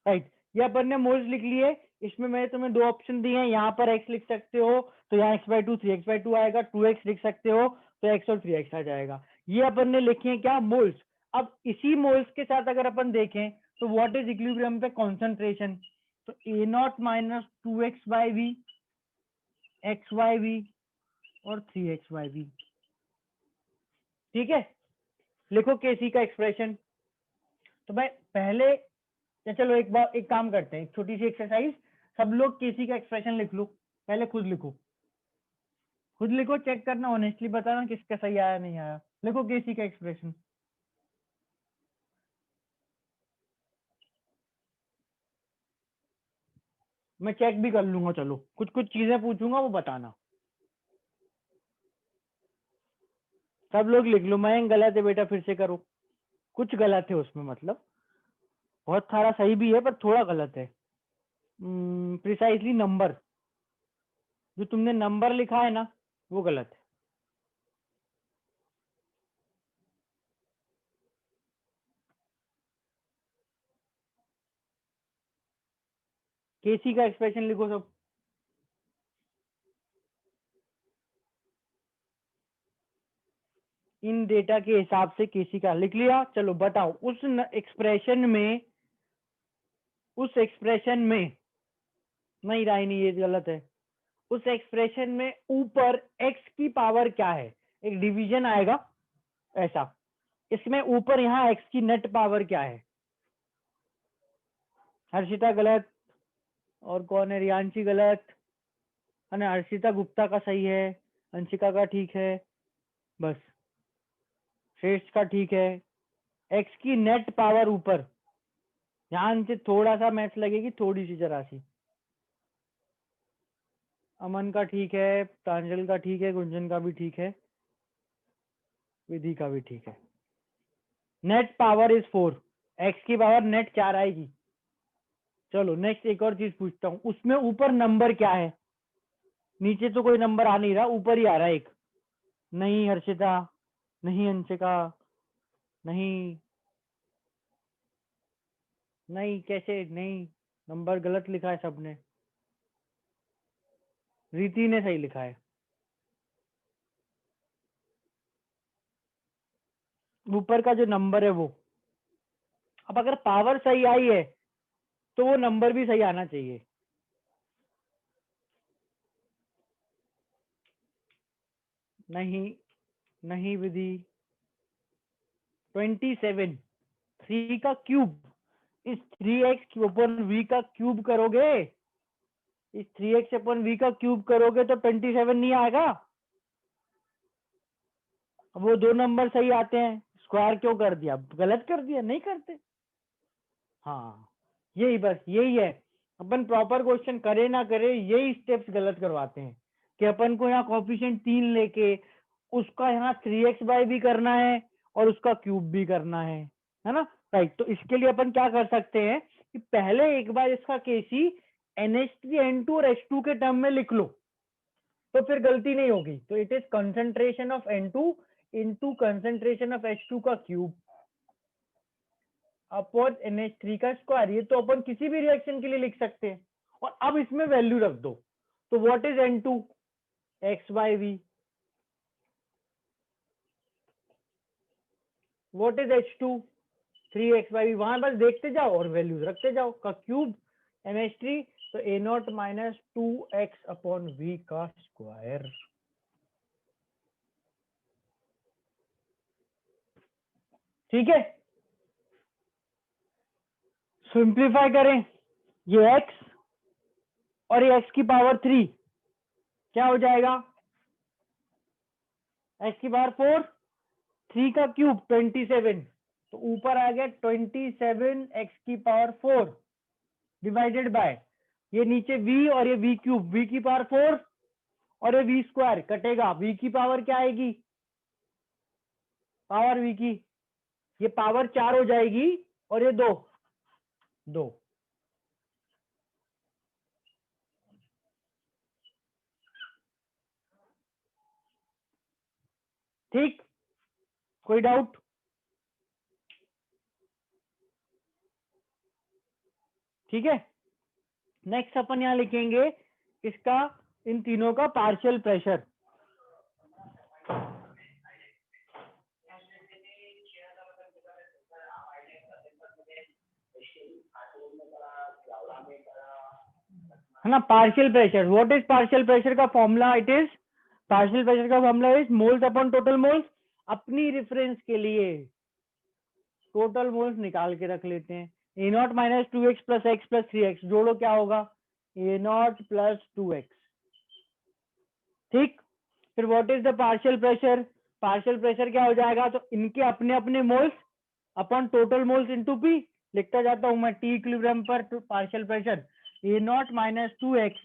राइट। ये अपन ने मोल्स लिख लिए। इसमें मैंने तुम्हें 2 ऑप्शन दिए हैं, यहाँ पर x लिख सकते हो तो यहाँ x/2 3x/2 आएगा, 2x लिख सकते हो तो x और 3x आ जाएगा। ये अपन ने लिखे हैं क्या, मोल्स। अब इसी मोल्स के साथ अगर अपन देखें तो व्हाट इज इक्विलिब्रियम पे कॉन्सेंट्रेशन, तो A0-2x/v, x/v और 3x/v। ठीक है, लिखो केसी का एक्सप्रेशन। तो भाई पहले, या चलो एक बार एक काम करते हैं, एक छोटी सी एक्सरसाइज, सब लोग केसी का एक्सप्रेशन लिख लो। पहले खुद लिखो, खुद लिखो, चेक करना, ऑनेस्टली बताना किसका सही आया नहीं आया। लिखो केसी का एक्सप्रेशन। मैं चेक भी कर लूंगा, चलो कुछ कुछ चीजें पूछूंगा वो बताना। सब लोग लिख लो। मैं गलत है बेटा, फिर से करो। कुछ गलत है उसमें, मतलब बहुत सारा सही भी है पर थोड़ा गलत है। प्रिसाइसली नंबर, जो तुमने नंबर लिखा है ना वो गलत है। केसी का एक्सप्रेशन लिखो सब। इन डेटा के हिसाब से केसी का लिख लिया। चलो बताओ उस एक्सप्रेशन में नहीं राइनी, ये गलत है। उस एक्सप्रेशन में ऊपर x की पावर क्या है, एक डिवीजन आएगा ऐसा, इसमें ऊपर यहाँ x की नेट पावर क्या है। हर्षिता गलत, और कौन है, रियांशी गलत है ना, हर्षिता गुप्ता का सही है, अंशिका का ठीक है, बस श्रेष्ठ का ठीक है। x की नेट पावर ऊपर, ध्यान से थोड़ा सा मैथ्स लगेगी, थोड़ी सी जरा सी। अमन का ठीक है, प्रांजल का ठीक है, गुंजन का भी ठीक है, विधि का भी ठीक है। नेट पावर इज 4, x की पावर नेट 4 आएगी। चलो नेक्स्ट एक और चीज पूछता हूँ, उसमें ऊपर नंबर क्या है। नीचे तो कोई नंबर आ नहीं रहा, ऊपर ही आ रहा है एक। नहीं हर्षिता, नहीं अंशिका, नहीं नहीं, कैसे नहीं, नंबर गलत लिखा है सबने, रीति ने सही लिखा है। ऊपर का जो नंबर है वो, अब अगर पावर सही आई है तो वो नंबर भी सही आना चाहिए। नहीं नहीं विधि, 27, 3 का क्यूब, इस 3x अपन v का क्यूब करोगे, इस 3x अपन v का क्यूब करोगे तो 27 नहीं आएगा। अब वो दो नंबर सही आते हैं, स्क्वायर क्यों कर दिया, गलत कर दिया, नहीं करते। हाँ यही, बस यही है, अपन प्रॉपर क्वेश्चन करे ना करे यही स्टेप्स गलत करवाते हैं, कि अपन को यहाँ कोफिशिएंट 3 लेके उसका यहाँ 3x भी करना है और उसका क्यूब भी करना है ना। राइट, तो इसके लिए अपन क्या कर सकते हैं कि पहले एक बार इसका केसी NH3 N2 और H2 के टर्म में लिख लो, तो फिर गलती नहीं होगी। तो it is concentration of N2 into concentration of H2 का क्यूब अपॉन NH3 का स्क्वायर। ये तो अपन किसी भी रिएक्शन के लिए लिख सकते हैं। और अब इसमें वैल्यू रख दो, तो what is N2, x/v, what is H2, 3x/v, वहां बस देखते जाओ और वैल्यूज रखते जाओ, का क्यूब NH3, तो A0 minus 2x upon v का स्क्वायर। ठीक है, सिंप्लीफाई करें, ये x और ये x की पावर 3 क्या हो जाएगा, x की पावर 4, 3 का क्यूब 27, तो ऊपर आ गया 27x की पावर 4 डिवाइडेड बाय ये नीचे v और ये v क्यूब, v की पावर 4 और ये v स्क्वायर कटेगा, v की पावर क्या आएगी, पावर v की, ये पावर 4 हो जाएगी और ये 2 2। ठीक, कोई डाउट। ठीक है, नेक्स्ट अपन यहां लिखेंगे इसका, इन तीनों का पार्शियल प्रेशर। है ना, partial pressure, what is partial pressure का formula, it is, partial pressure का formula is moles upon total moles. अपनी रेफरेंस के लिए टोटल मोल्स निकाल के रख लेते हैं, A0 minus 2x plus x plus 3x, जोड़ो क्या होगा, A0 प्लस 2x। ठीक, फिर what is the partial pressure, partial pressure क्या हो जाएगा, तो इनके अपने अपने moles upon total moles into P, लिखता जाता हूं मैं, टी इक्विलिब्रियम पर partial pressure A0 minus 2x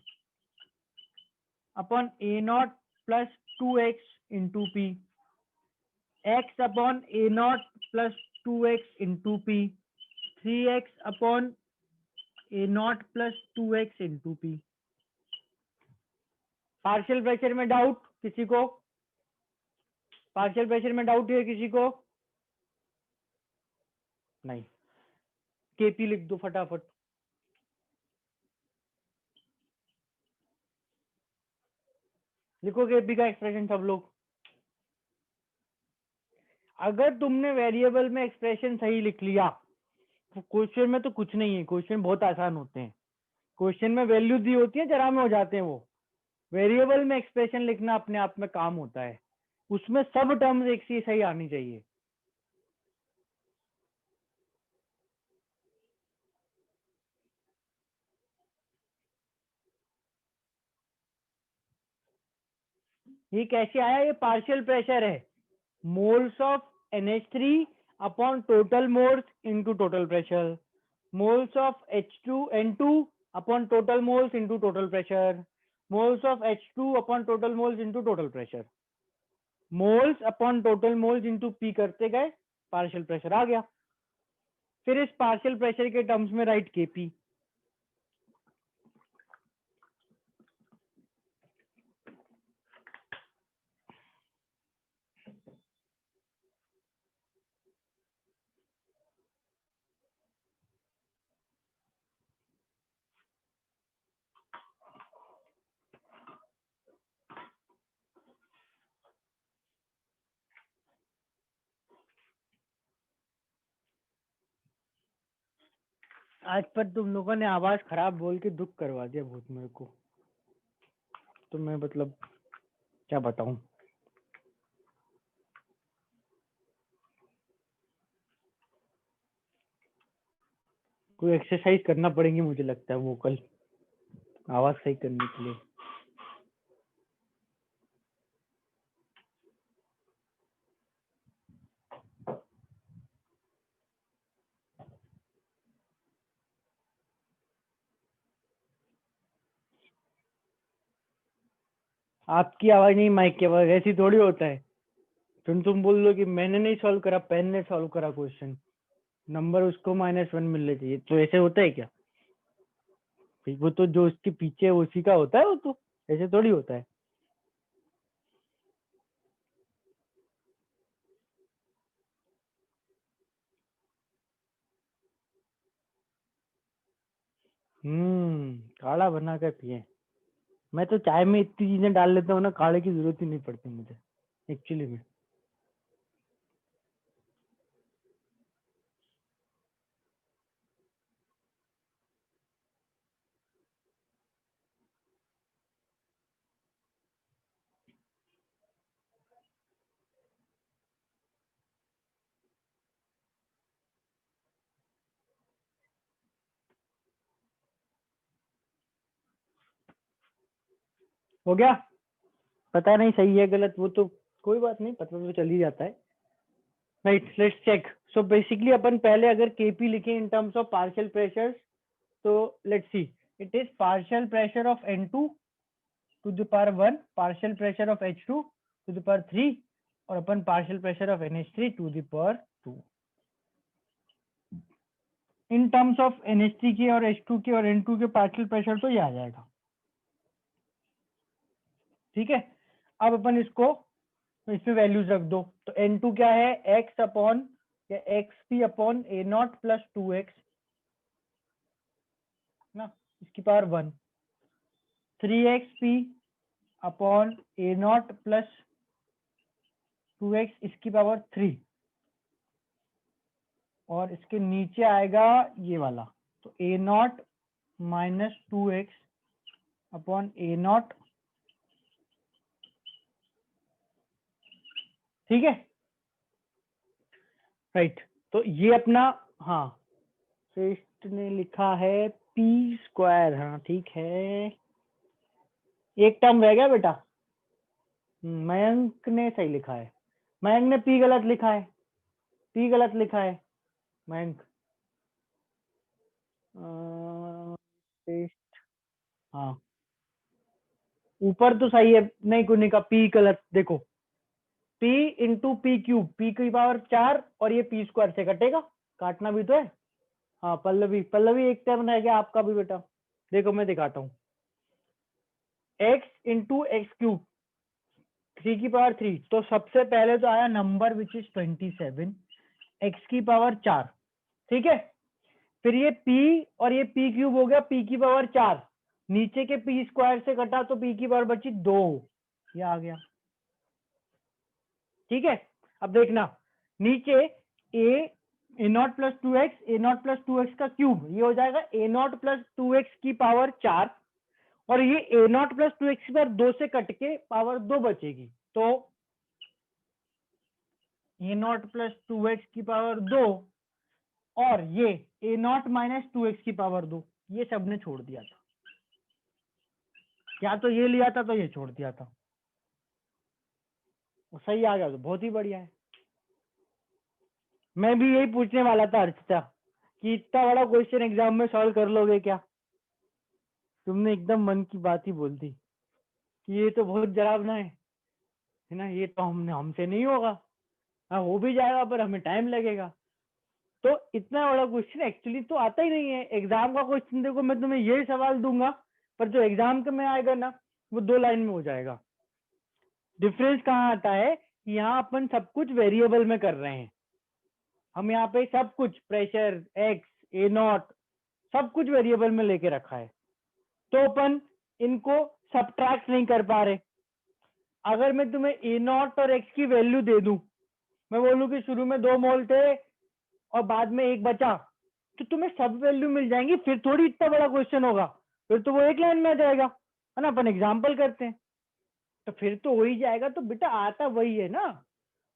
upon A0 plus 2x into P, x upon A0 plus 2x into P, 3x upon A0 plus 2x into P. Partial pressure में doubt किसी को, partial pressure में doubt है किसी को, नहीं, KP लिख दो फटाफट। लिखो केपी का एक्सप्रेशन सब लोग, अगर तुमने वेरिएबल में एक्सप्रेशन सही लिख लिया तो क्वेश्चन में तो कुछ नहीं है, क्वेश्चन बहुत आसान होते हैं। क्वेश्चन में वैल्यू दी होती है, जरा में हो जाते हैं वो। वेरिएबल में एक्सप्रेशन लिखना अपने आप में काम होता है, उसमें सब टर्म्स एक सी सही आनी चाहिए। ये कैसे आया? ये पार्शियल प्रेशर है, moles of NH3 upon total moles into total pressure, moles of N2 upon total moles into total pressure, moles of H2 upon total moles into total pressure. Moles upon total moles into P करते गए, partial pressure आ गया। फिर इस partial pressure के terms में right Kp। आज पर तुम लोगों ने आवाज खराब बोल के दुख करवा दिया बहुत मेरे को, तो मैं मतलब क्या बताऊं। कोई एक्सरसाइज करना पड़ेगी मुझे लगता है वोकल आवाज सही करने के लिए। आपकी आवाज नहीं, माइक की आवाज, ऐसी थोड़ी होता है। तुम बोल लो कि मैंने नहीं सॉल्व करा, पेन ने सॉल्व करा क्वेश्चन, नंबर उसको -1 मिलने चाहिए, तो ऐसे होता है क्या? वो तो जो उसके पीछे है उसी का होता है, वो तो ऐसे थोड़ी होता है। काढ़ा बना कर पिए। मैं तो चाय में इतनी चीजें डाल लेता हूँ ना, काढ़े की जरूरत ही नहीं पड़ती मुझे एक्चुअली में। हो गया? पता नहीं सही है गलत, वो तो कोई बात नहीं, पता तो चल ही जाता है। Right, let's check. So basically अपन पहले अगर Kp लिखे in terms of partial pressure, तो let's see, it is partial pressure of N2 to the power 1, partial pressure of H2 to the power 3, और अपन partial pressure of NH3 to the power 2। In terms of NH3 के और H2 के और N2 के partial pressure तो ये आ जाएगा। ठीक है, अब अपन इसको इसमें वैल्यूज रख दो। तो N2 क्या है? x अपॉन या xp upon A0 plus 2x ना, इसकी power 1, 3xp upon A0 plus 2x इसकी पावर 3, और इसके नीचे आएगा ये वाला, तो A0 minus 2x upon A0। ठीक है, राइट। तो ये अपना, हाँ श्रेष्ठ ने लिखा है p²। हाँ ठीक है, एक टर्म रह गया बेटा। मयंक ने सही लिखा है, मयंक ने p गलत लिखा है, p गलत लिखा है मयंक। श्रेष्ठ, हाँ ऊपर तो सही है, नहीं कुनी का p गलत। देखो p इंटू p³ p की पावर 4, और ये p² से कटेगा, काटना भी तो है। हाँ पल्लवी, पल्लवी एक टर्म रह गया आपका भी बेटा। देखो मैं दिखाता हूँ, x इंटू x³, 3 की पावर 3, तो सबसे पहले तो आया नंबर विच इज 27, x की पावर 4। ठीक है, फिर ये p और ये p³ हो गया p की पावर 4, नीचे के p² से कटा तो p की पावर बची 2, ये आ गया। ठीक है, अब देखना नीचे A not plus 2x A not plus 2x का क्यूब, ये हो जाएगा ए नॉट प्लस 2x की पावर 4, और ये ए नॉट प्लस 2x पर 2 से कट के पावर 2 बचेगी, तो ए नॉट प्लस 2x की पावर 2 और ये ए नॉट माइनस 2x की पावर 2, ये सब ने छोड़ दिया था, या तो ये लिया था तो ये छोड़ दिया था, वो सही आ गया तो बहुत ही बढ़िया है। मैं भी यही पूछने वाला था अर्चिता कि इतना बड़ा क्वेश्चन एग्जाम में सॉल्व कर लोगे क्या, तुमने एकदम मन की बात ही बोल दी कि ये तो बहुत डरावना है ना, ये तो हमसे नहीं होगा। हाँ हो भी जाएगा पर हमें टाइम लगेगा। तो इतना बड़ा क्वेश्चन एक्चुअली तो आता ही नहीं है। एग्जाम का क्वेश्चन देखो, मैं तुम्हें यही सवाल दूंगा, पर जो एग्जाम के में आएगा ना वो 2 लाइन में हो जाएगा। डिफरेंस कहाँ आता है कि यहाँ अपन सब कुछ वेरिएबल में कर रहे हैं, हम यहाँ पे सब कुछ प्रेशर एक्स ए नॉट सब कुछ वेरिएबल में लेके रखा है, तो अपन इनको सब्ट्रैक्ट नहीं कर पा रहे। अगर मैं तुम्हें ए नॉट और एक्स की वैल्यू दे दूं, मैं बोलूं कि शुरू में 2 मोल थे और बाद में 1 बचा, तो तुम्हें सब वैल्यू मिल जाएंगी, फिर थोड़ी इतना बड़ा क्वेश्चन होगा, फिर तो वो एक लाइन में आ जाएगा, है ना। अपन एग्जाम्पल करते हैं तो फिर तो हो ही जाएगा। तो बेटा आता वही है ना,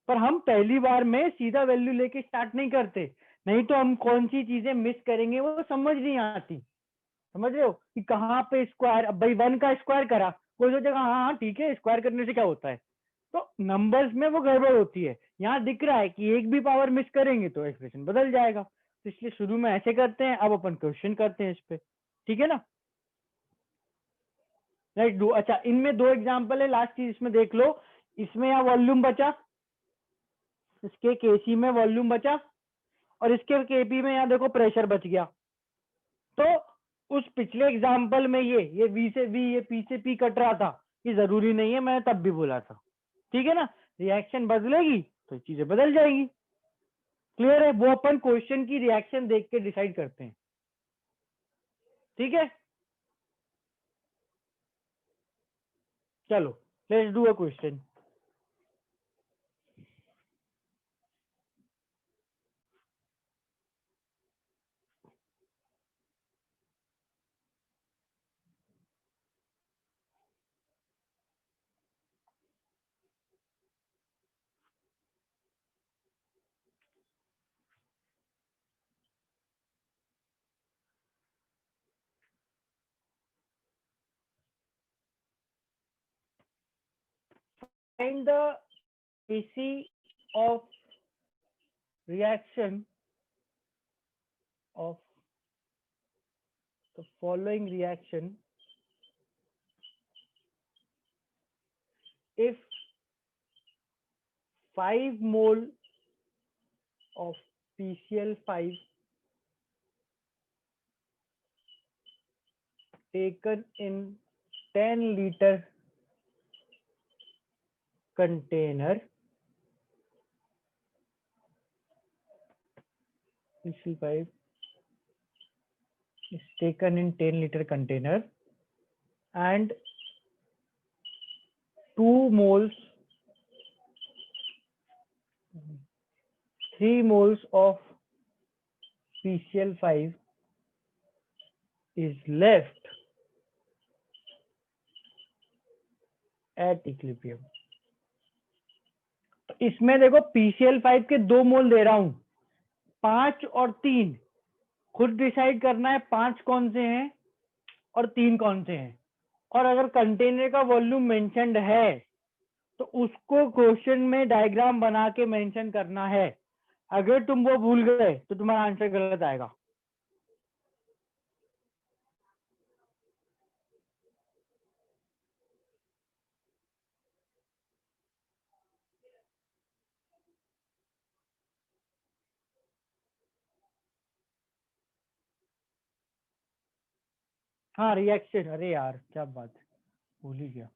पर हम पहली बार में सीधा वैल्यू लेके स्टार्ट नहीं करते, नहीं तो हम कौन सी चीजें मिस करेंगे वो समझ नहीं आती। समझ रहे हो कि कहाँ पे स्क्वायर, अब भाई 1 का स्क्वायर करा, कोई सोचेगा हाँ हाँ ठीक है स्क्वायर करने से क्या होता है, तो नंबर्स में वो गड़बड़ होती है। यहाँ दिख रहा है कि एक भी पावर मिस करेंगे तो एक्सप्रेशन बदल जाएगा, तो इसलिए शुरू में ऐसे करते हैं। अब अपन क्वेश्चन करते हैं इस पे, ठीक है ना। Let's do. अच्छा, इनमें 2 एग्जांपल है, लास्ट चीज इसमें देख लो। इसमें यहाँ वॉल्यूम बचा, इसके केसी में वॉल्यूम बचा, और इसके केपी में यहाँ देखो प्रेशर बच गया। तो उस पिछले एग्जाम्पल में ये वी से वी, ये पी से पी कट रहा था, ये जरूरी नहीं है, मैंने तब भी बोला था, ठीक है ना। रिएक्शन बदलेगी तो चीजें बदल जाएंगी। क्लियर है, वो अपन क्वेश्चन की रिएक्शन देख के डिसाइड करते हैं, ठीक है। चलो let's do a question. Find the AC of reaction of the following reaction if 5 mole of PCl5 taken in 10-liter container, PCl5 is taken in 10-liter container and 2 moles 3 moles of PCl5 is left at equilibrium। इसमें देखो PCl5 के 2 मोल दे रहा हूं, 5 और 3, खुद decide करना है 5 कौन से हैं और 3 कौन से हैं। और अगर कंटेनर का वॉल्यूम मेंशन्ड है तो उसको क्वेश्चन में डायग्राम बना के मेंशन करना है। अगर तुम वो भूल गए तो तुम्हारा आंसर गलत आएगा। हाँ रिएक्शन, अरे यार क्या बात है, भूल ही गया।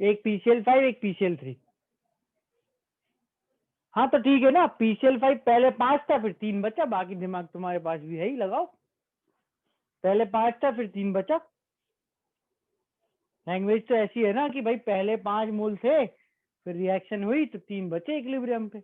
एक PCl5 एक PCl3। हाँ तो ठीक है ना, PCl5 पहले 5 था फिर 3 बचा, बाकी दिमाग तुम्हारे पास भी है ही, लगाओ। पहले 5 था फिर 3 बचा। लैंग्वेज तो ऐसी है ना कि भाई पहले 5 मोल थे, फिर रिएक्शन हुई तो 3 बचे इक्विलिब्रियम पे।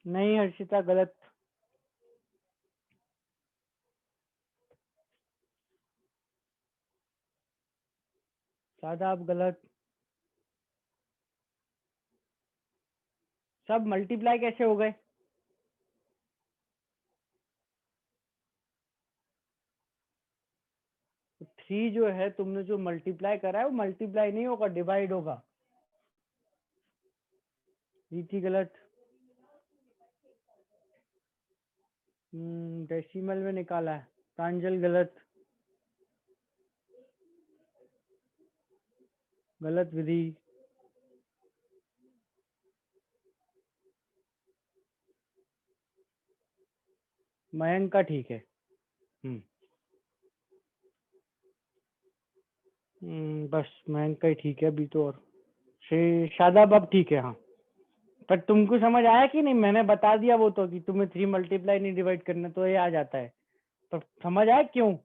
नहीं हर्षिता, गलत। शादाब, गलत। सब मल्टीप्लाई कैसे हो गए? तो 3 जो है तुमने जो मल्टीप्लाई करा है वो मल्टीप्लाई नहीं होगा, डिवाइड होगा। ये थी गलत। डेसिमल में निकाला है। प्रांजल, गलत। गलत विधि। मयंक का ठीक है। बस मयंक का ही ठीक है अभी तो। और शादाब अब ठीक है, हाँ। पर तुमको समझ आया कि नहीं? मैंने बता दिया वो तो, कि तुम्हें 3 मल्टीप्लाई नहीं डिवाइड करना, तो ये आ जाता है। तो समझ आया क्यों?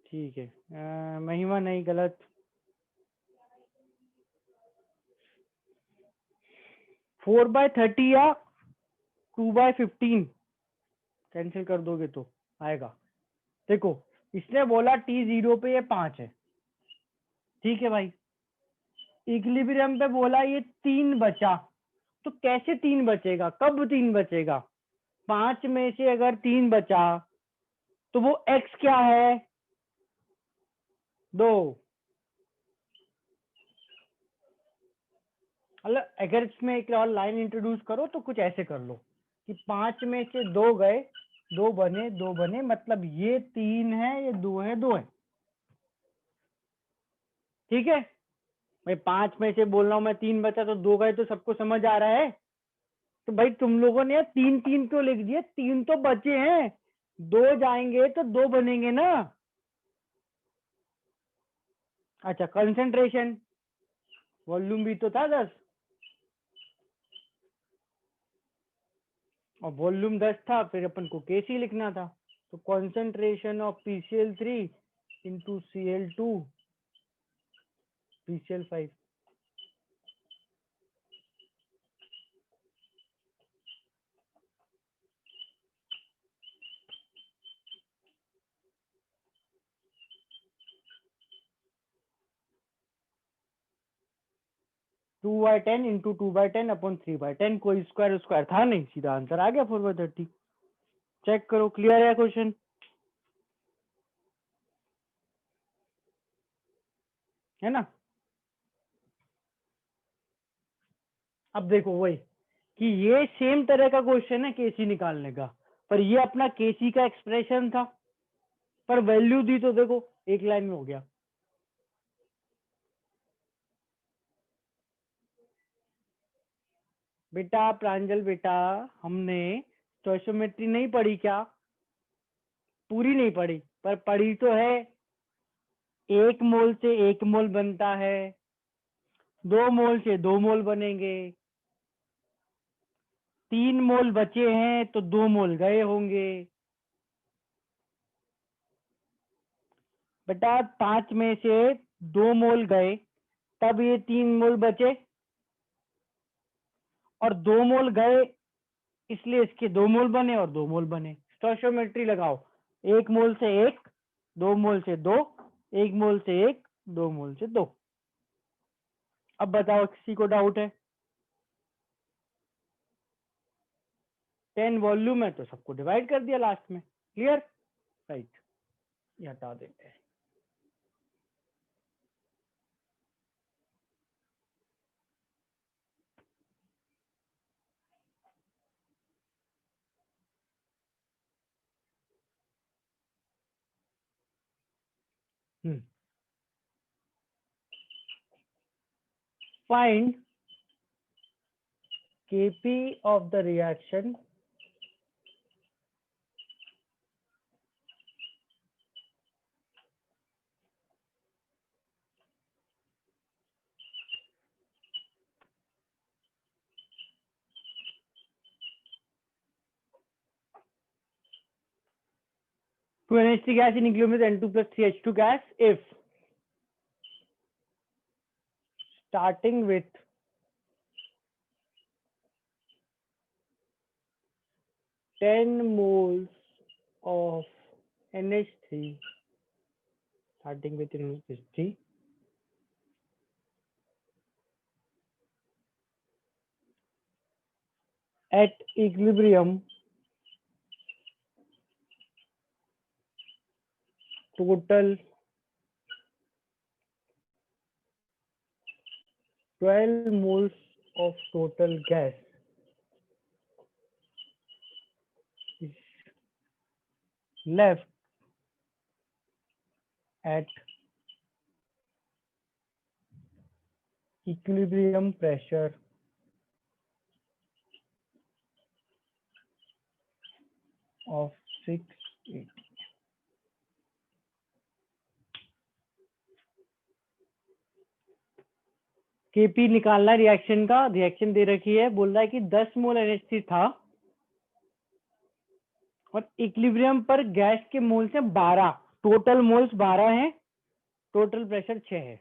ठीक है। महिमा, नहीं, गलत। 4/30 या 2/15 कैंसिल कर दोगे तो आएगा। देखो, इसने बोला T0 पे ये 5 है, ठीक है भाई। इक्विलिब्रियम पे बोला ये 3 बचा, तो कैसे 3 बचेगा, कब 3 बचेगा? 5 में से अगर 3 बचा तो वो x क्या है? 2। मतलब अगर इसमें एक और लाइन इंट्रोड्यूस करो तो कुछ ऐसे कर लो कि 5 में से 2 गए, 2 बने, 2 बने, मतलब ये 3 है, ये 2 है, 2 है। ठीक है भाई, 5 में से बोल रहा हूं मैं 3 बचा तो 2 गए, तो सबको समझ आ रहा है। तो भाई तुम लोगों ने 3 3 क्यों लिख दिए? 3 तो बचे हैं, 2 जाएंगे तो 2 बनेंगे ना। अच्छा, कंसंट्रेशन, वॉल्यूम भी तो था 10, और वॉल्यूम 10 था, फिर अपन को केसी लिखना था। तो concentration of PCl3 into Cl2 PCl5। 2/10 into 2/10 upon 3/10, कोई स्क्वायर स्क्वायर था नहीं, सीधा आंसर आ गया 4/30। चेक करो, क्लियर है क्वेश्चन? है ना? अब देखो वही कि ये सेम तरह का क्वेश्चन है केसी निकालने का, पर ये अपना केसी का एक्सप्रेशन था, पर वैल्यू दी तो देखो एक लाइन में हो गया। बेटा प्रांजल बेटा, हमने स्टोइचियोमेट्री नहीं पढ़ी क्या? पूरी नहीं पढ़ी, पर पढ़ी तो है। 1 मोल से 1 मोल बनता है, 2 मोल से 2 मोल बनेंगे, 3 मोल बचे हैं तो 2 मोल गए होंगे। बेटा 5 में से 2 मोल गए, तब ये 3 मोल बचे, और 2 मोल गए इसलिए इसके 2 मोल बने और 2 मोल बने। स्टोइचियोमेट्री लगाओ, 1 मोल से 1, 2 मोल से 2, 1 मोल से 1, 2 मोल से 2। अब बताओ किसी को डाउट है? 10 वॉल्यूम है तो सबको डिवाइड कर दिया लास्ट में। क्लियर? राइट, ये हटा देते हैं। Find Kp of the reaction to NH3 gas in equilibrium with N2 plus 3H2 gas if starting with 10 moles of NH3, starting with NH3, at equilibrium total 12 moles of total gas is left at equilibrium pressure of 680। Kp निकालना reaction का, reaction दे रखी है, बोल रहा है कि 10 मोल NH3 था और इक्विलिब्रियम पर गैस के मोल्स हैं 12, टोटल मोल्स 12 हैं, टोटल प्रेशर 6 है।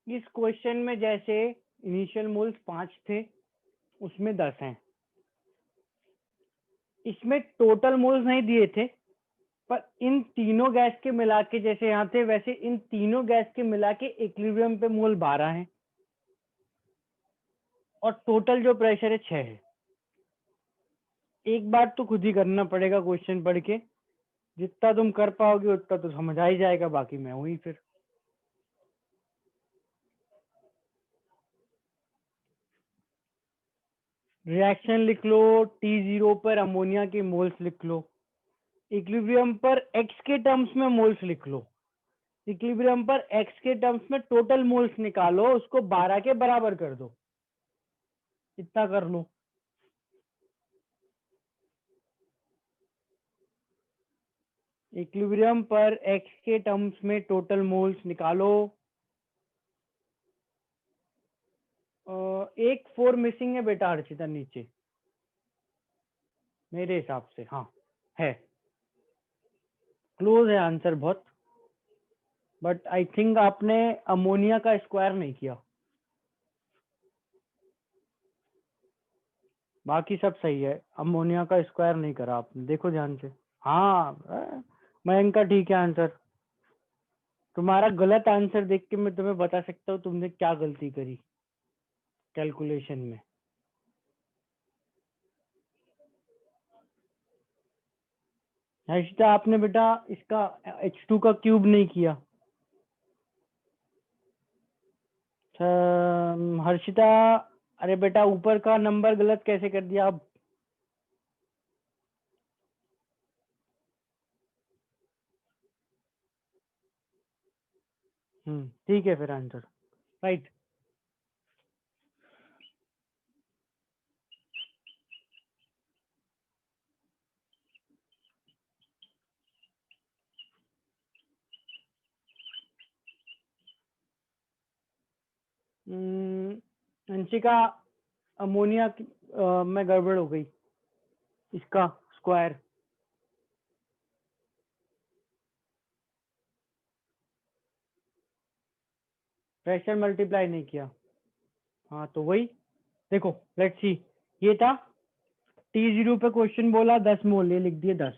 इस क्वेश्चन में जैसे इनिशियल मोल्स 5 थे, उसमें 10 हैं। इसमें टोटल मोल्स नहीं दिए थे, पर इन तीनों गैस के मिला के जैसे यहाँ थे वैसे इन तीनों गैस के मिला के इक्विलिब्रियम पे मोल 12 हैं और टोटल जो प्रेशर है 6 है। एक बार तो खुद ही करना पड़ेगा क्वेश्चन पढ़ के, जितना तुम कर पाओगे उतना तो समझ आ ही जाएगा, बाकी मैं हुई फिर। रिएक्शन लिख लो, T0 पर अमोनिया के मोल्स लिख लो, इक्विलिब्रियम पर X के टर्म्स में मोल्स लिख लो, इक्विलिब्रियम पर X के टर्म्स में टोटल मोल्स निकालो, उसको 12 के बराबर कर दो, इतना कर लो। इक्विलिब्रियम पर X के टर्म्स में टोटल मोल्स निकालो। एक 4 मिसिंग है बेटा अर्चिता नीचे, मेरे हिसाब से। हाँ है, क्लोज है आंसर बहुत, बट आई थिंक आपने अमोनिया का स्क्वायर नहीं किया। बाकी सब सही है। अमोनिया का स्क्वायर नहीं करा आपने, देखो ध्यान से। हाँ मयंक का ठीक है आंसर। तुम्हारा गलत आंसर देख के मैं तुम्हें बता सकता हूँ तुमने क्या गलती करी कैलकुलेशन में। हर्षिता आपने बेटा इसका H2 का क्यूब नहीं किया। हर्षिता अरे बेटा ऊपर का नंबर गलत कैसे कर दिया अब। ठीक है फिर आंसर राइट। अंशिका अमोनिया में गड़बड़ हो गई, इसका स्क्वायर। प्रेशर मल्टीप्लाई नहीं किया। हाँ तो वही देखो लेट्स सी। ये था T0 पे क्वेश्चन बोला 10 मोल, ये लिख दिए 10।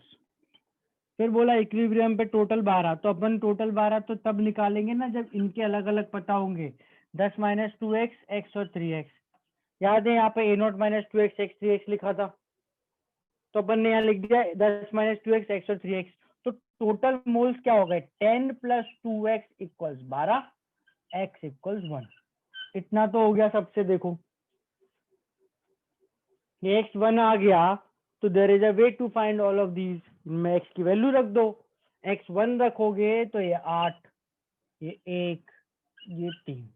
फिर बोला इक्विलिब्रियम पे टोटल 12, तो अपन टोटल 12 तो तब निकालेंगे ना जब इनके अलग अलग पता होंगे। 10 माइनस 2x, x और 3x। याद है यहाँ पे a0 minus 2x, x 3x लिखा था, तो अपन ने यहाँ लिख दिया 10 माइनस 2x, x और 3x। तो टोटल मोल्स क्या हो गए 10 plus 2x equals 12, x equals 1। इतना तो हो गया सबसे। देखो ये x1 आ गया, तो there is a way to find all of these. में x की वैल्यू रख दो। x1 रखोगे तो ये 8, ये 1, ये 3।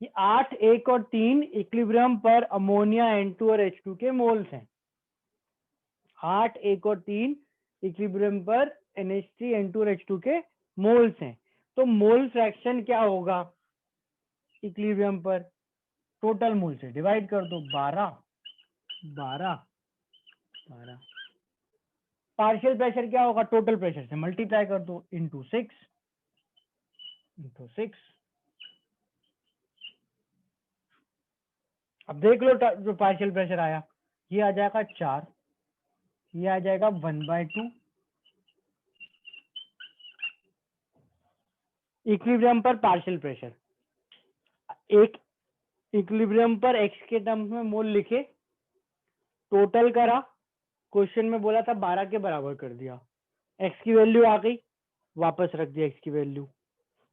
ये 8, 1 और 3 इक्विलिब्रियम पर अमोनिया N2 और H2 के मोल्स हैं। 8, 1 और 3 इक्विलिब्रियम पर NH3, N2 और H2 के मोल्स हैं। तो मोल फ्रैक्शन क्या होगा इक्विलिब्रियम पर, टोटल मोल से डिवाइड कर दो। 12 12 12। पार्शियल प्रेशर क्या होगा, टोटल प्रेशर से मल्टीप्लाई कर दो, इंटू 6 इंटू 6। अब देख लो जो पार्शियल प्रेशर आया, ये आ जाएगा 4, ये आ जाएगा 1/2। इक्विलिब्रियम पर पार्शियल प्रेशर, एक इक्विलिब्रियम पर x के टर्म्स में मोल लिखे, टोटल करा, क्वेश्चन में बोला था 12 के बराबर कर दिया, x की वैल्यू आ गई, वापस रख दिया x की वैल्यू।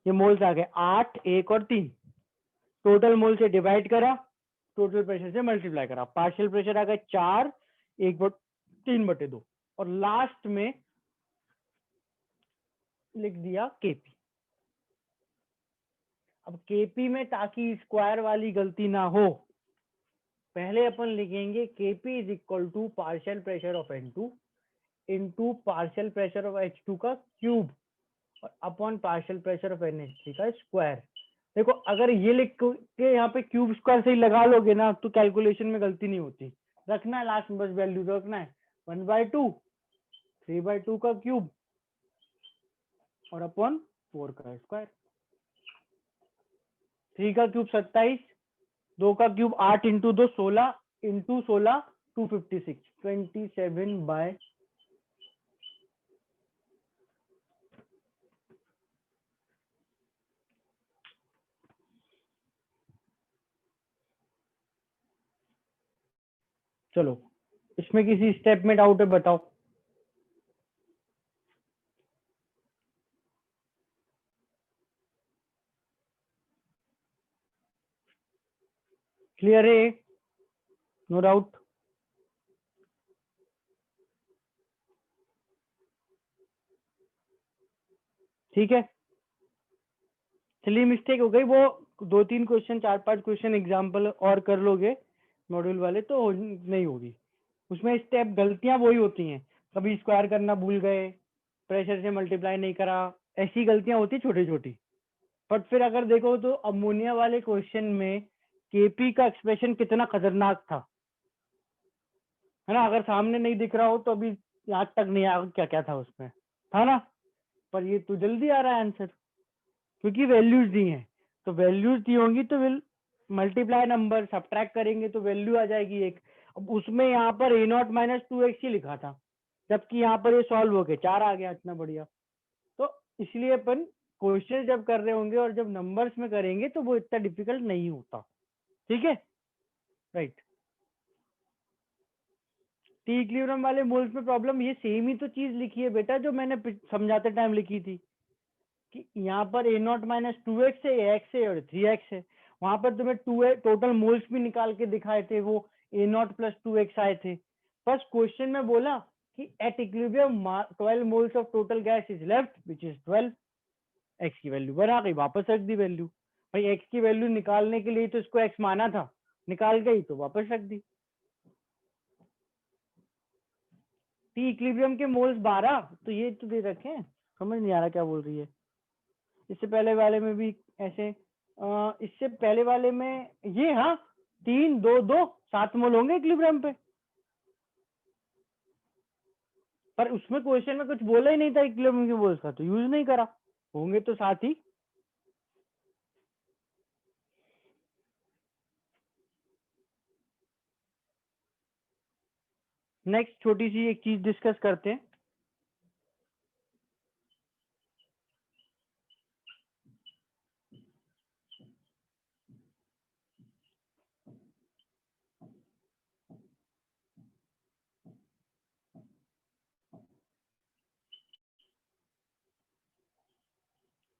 ये मोल्स आ गए 8, 1 और 3। टोटल मोल से डिवाइड करा, टोटल प्रेशर से मल्टीप्लाई करा, पार्शियल प्रेशर आ गए 4, 3/2। और लास्ट में लिख दिया केपी। अब केपी में ताकि स्क्वायर वाली गलती ना हो, पहले अपन लिखेंगे KP is equal to partial pressure of N2 into partial pressure of H2 का क्यूब और upon partial pressure of NH3 का स्क्वायर। देखो अगर ये लिख के यहाँ पे क्यूब स्क्वायर से ही लगा लोगे ना तो कैलकुलेशन में गलती नहीं होती। रखना है लास्ट में बस वैल्यू रखना है 1/2, 3/2 का क्यूब और अपॉन 4 का स्क्वायर। 3 का क्यूब 27, 2 का क्यूब 8 इंटू 2 16 इंटू 16 256, 27/। चलो इसमें किसी स्टेप में डाउट है बताओ। क्लियर है, नो डाउट। ठीक है, चलिए मिस्टेक हो गई, वो 2-3 क्वेश्चन 4-5 क्वेश्चन एग्जाम्पल और कर लोगे मॉड्यूल वाले तो नहीं होगी। उसमें स्टेप गलतियां वही होती हैं, कभी स्क्वायर करना भूल गए, प्रेशर से मल्टीप्लाई नहीं करा, ऐसी गलतियां होती छोटी छोटी। बट फिर अगर देखो तो अमोनिया वाले क्वेश्चन में केपी का एक्सप्रेशन कितना खतरनाक था, है ना। अगर सामने नहीं दिख रहा हो तो अभी याद तक नहीं आया क्या क्या था उसमें, था ना। पर ये तो जल्दी आ रहा है आंसर क्योंकि वैल्यूज दी हैं। तो वैल्यूज दी होंगी तो विल मल्टीप्लाई नंबर, सब्ट्रैक्ट करेंगे तो वैल्यू आ जाएगी एक। अब उसमें यहाँ पर ए नॉट माइनस 2x ही लिखा था, जबकि यहाँ पर ये सॉल्व हो गया, 4 आ गया, इतना बढ़िया। तो इसलिए अपन क्वेश्चन जब कर रहे होंगे और जब नंबर्स में करेंगे तो वो इतना डिफिकल्ट नहीं होता। ठीक है, राइट। टी इक्विलिब्रियम वाले मोल्स में प्रॉब्लम, ये सेम ही तो चीज लिखी है बेटा जो मैंने समझाते टाइम लिखी थी, कि यहाँ पर ए नॉट माइनस 2x है, एक्स है और 3x है। वहां पर तुम्हें 2 टोटल मोल्स भी निकाल के दिखाए थे, वो ए नॉट प्लस 2x आए थे। फर्स्ट क्वेश्चन में बोला कि at equilibrium 12 moles of total gas is left which is 12। X की वैल्यू बना गई, वापस रख दी वैल्यू। भाई एक्स की वैल्यू निकालने के लिए तो इसको एक्स माना था, निकाल गई तो वापस रख दी। टी इक्विलिब्रियम के मोल्स 12, तो ये तो दे रखे हैं, समझ नहीं आ रहा क्या बोल रही है। इससे पहले वाले में भी ऐसे, इससे पहले वाले में ये, हाँ 3 2 2 7 मोल होंगे इक्विलिब्रियम पे, पर उसमें क्वेश्चन में कुछ बोला ही नहीं था इक्विलिब्रियम के मोल्स का, तो यूज नहीं करा, होंगे तो साथ ही। नेक्स्ट छोटी सी एक चीज डिस्कस करते हैं।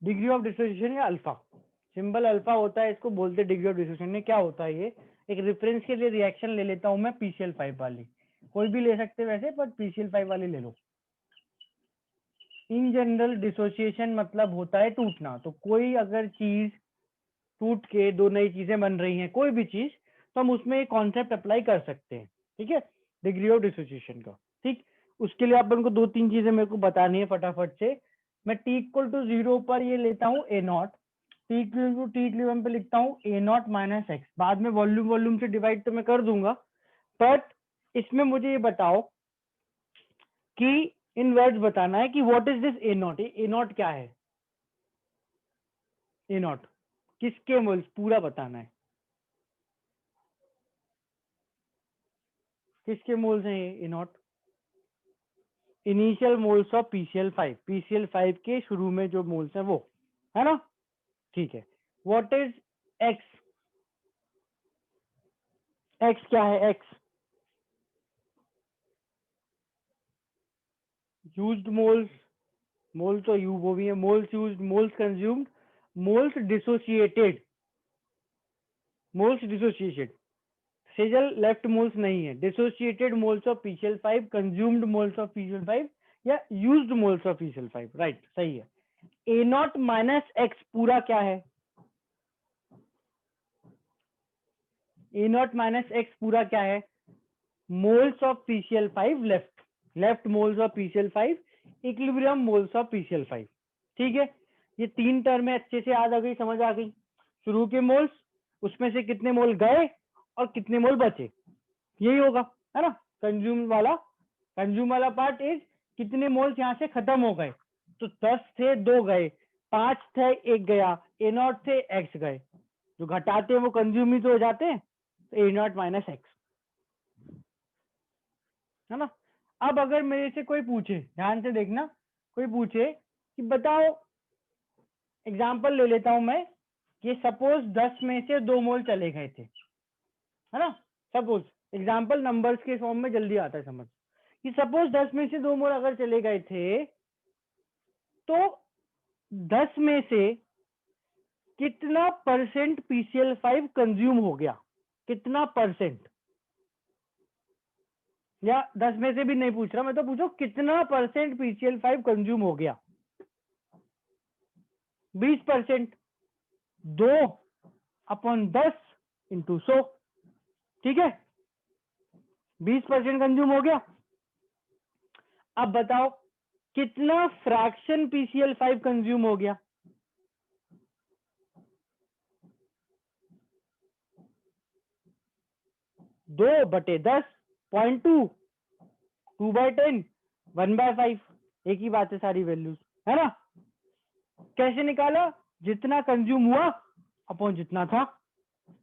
डिग्री ऑफ डिसोसिएशन या अल्फा, सिंबल अल्फा होता है, इसको बोलते डिग्री ऑफ डिसोसिएशन में। क्या होता है ये, एक रेफरेंस के लिए रिएक्शन ले लेता हूं मैं, PCl5 वाली, कोई भी ले सकते वैसे, पर PCl5 वाली ले लो। इन जनरल डिसोसिएशन मतलब होता है टूटना, तो कोई अगर चीज टूट के दो नई चीजें बन रही हैं, कोई भी चीज, तो हम उसमें एक कॉन्सेप्ट अप्लाई कर सकते हैं। ठीक है, डिग्री ऑफ डिसोसिएशन का। ठीक, उसके लिए अपन को 2-3 चीजें मेरे को बतानी है फटाफट से। मैं t इक्वल टू 0 पर ये लेता हूँ ए नॉट, टी इक्विलिब्रियम पे लिखता हूँ ए नॉट माइनस एक्स, बाद में वॉल्यूम वॉल्यूम से डिवाइड तो मैं कर दूंगा, बट इसमें मुझे ये बताओ कि इन वर्ड्स बताना है कि what is this A not, A not क्या है, ए नॉट किसके मोल्स, पूरा बताना है, किसके मोल्स हैं ये A not. Initial moles of PCl5, PCl5 के शुरू में जो मोल्स हैं वो, है ना। ठीक है, व्हाट इज एक्स, एक्स क्या है, एक्स यूज्ड मोल्स, मोल तो यू वो भी है, moles used, moles consumed, moles dissociated, moles dissociated, Sejal left moles नहीं है, dissociated moles of PCl5, consumed moles of PCl5 या used moles of PCl5, right, सही है। ए नॉट माइनस एक्स पूरा क्या है, ए नॉट माइनस एक्स पूरा क्या है, moles of PCl5 left, left moles of PCl5, equilibrium moles of PCl5। ठीक है, ये 3 टर्म अच्छे से याद आ गई, समझ आ गई। शुरू के मोल्स, उसमें से कितने मोल गए और कितने मोल बचे, यही होगा, है ना। कंज्यूम वाला पार्ट इज कितने मोल्स यहाँ से खत्म हो गए, तो 10 थे 2 गए, 5 थे 1 गया, ए नॉट थे एक्स गए, जो घटाते हैं वो कंज्यूम ही तो हो जाते हैं, तो ए नॉट माइनस एक्स, है ना। अब अगर मेरे से कोई पूछे, ध्यान से देखना, कोई पूछे कि बताओ, एग्जाम्पल ले लेता हूं मैं, कि सपोज 10 में से 2 मोल चले गए थे, है ना। सपोज एग्जाम्पल नंबर्स के फॉर्म में जल्दी आता है समझ, कि सपोज 10 में से 2 मोल अगर चले गए थे, तो 10 में से कितना परसेंट PCl5 कंज्यूम हो गया, कितना परसेंट, या 10 में से भी नहीं पूछ रहा मैं, तो पूछो कितना परसेंट PCl5 कंज्यूम हो गया, 20%, 2/10 इंटू 100, ठीक है, 20% कंज्यूम हो गया। अब बताओ कितना फ्रैक्शन PCl5 कंज्यूम हो गया, 2/10, 0.2, 2/10, 1/5, एक ही बात है सारी वैल्यूज, है ना। कैसे निकाला, जितना कंज्यूम हुआ अपॉन जितना था,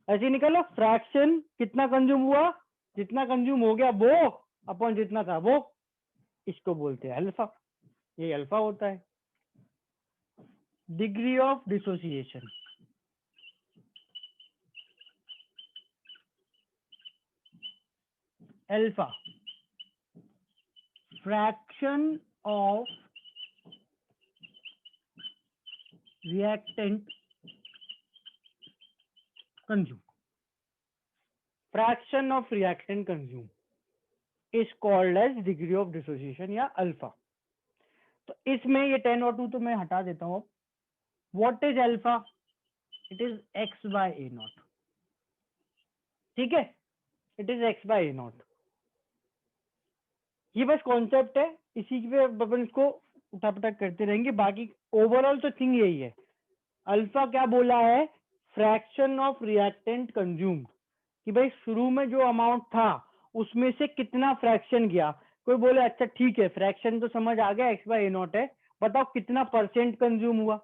ऐसे निकाला। फ्रैक्शन कितना कंज्यूम हुआ, जितना कंज्यूम हो गया वो अपॉन जितना था वो, इसको बोलते हैं अल्फा। ये अल्फा होता है। Degree of dissociation, alpha fraction of reactant consume, fraction of reactant consume is called as degree of dissociation या अल्फा। तो इसमें ये 10 और 2 तो मैं हटा देता हूं। What is alpha? It is x by A naught. ठीक है, it is x by A naught. ये बस कॉन्सेप्ट है, इसी पे अपन इसको उठापटक करते रहेंगे। बाकी ओवरऑल तो थिंग यही है। अल्फा क्या बोला है? फ्रैक्शन ऑफ रिएक्टेंट कंज्यूम, कि भाई शुरू में जो अमाउंट था उसमें से कितना फ्रैक्शन गया। कोई बोले अच्छा ठीक है, फ्रैक्शन तो समझ आ गया, x बाय ए नॉट है, बताओ कितना परसेंट कंज्यूम हुआ।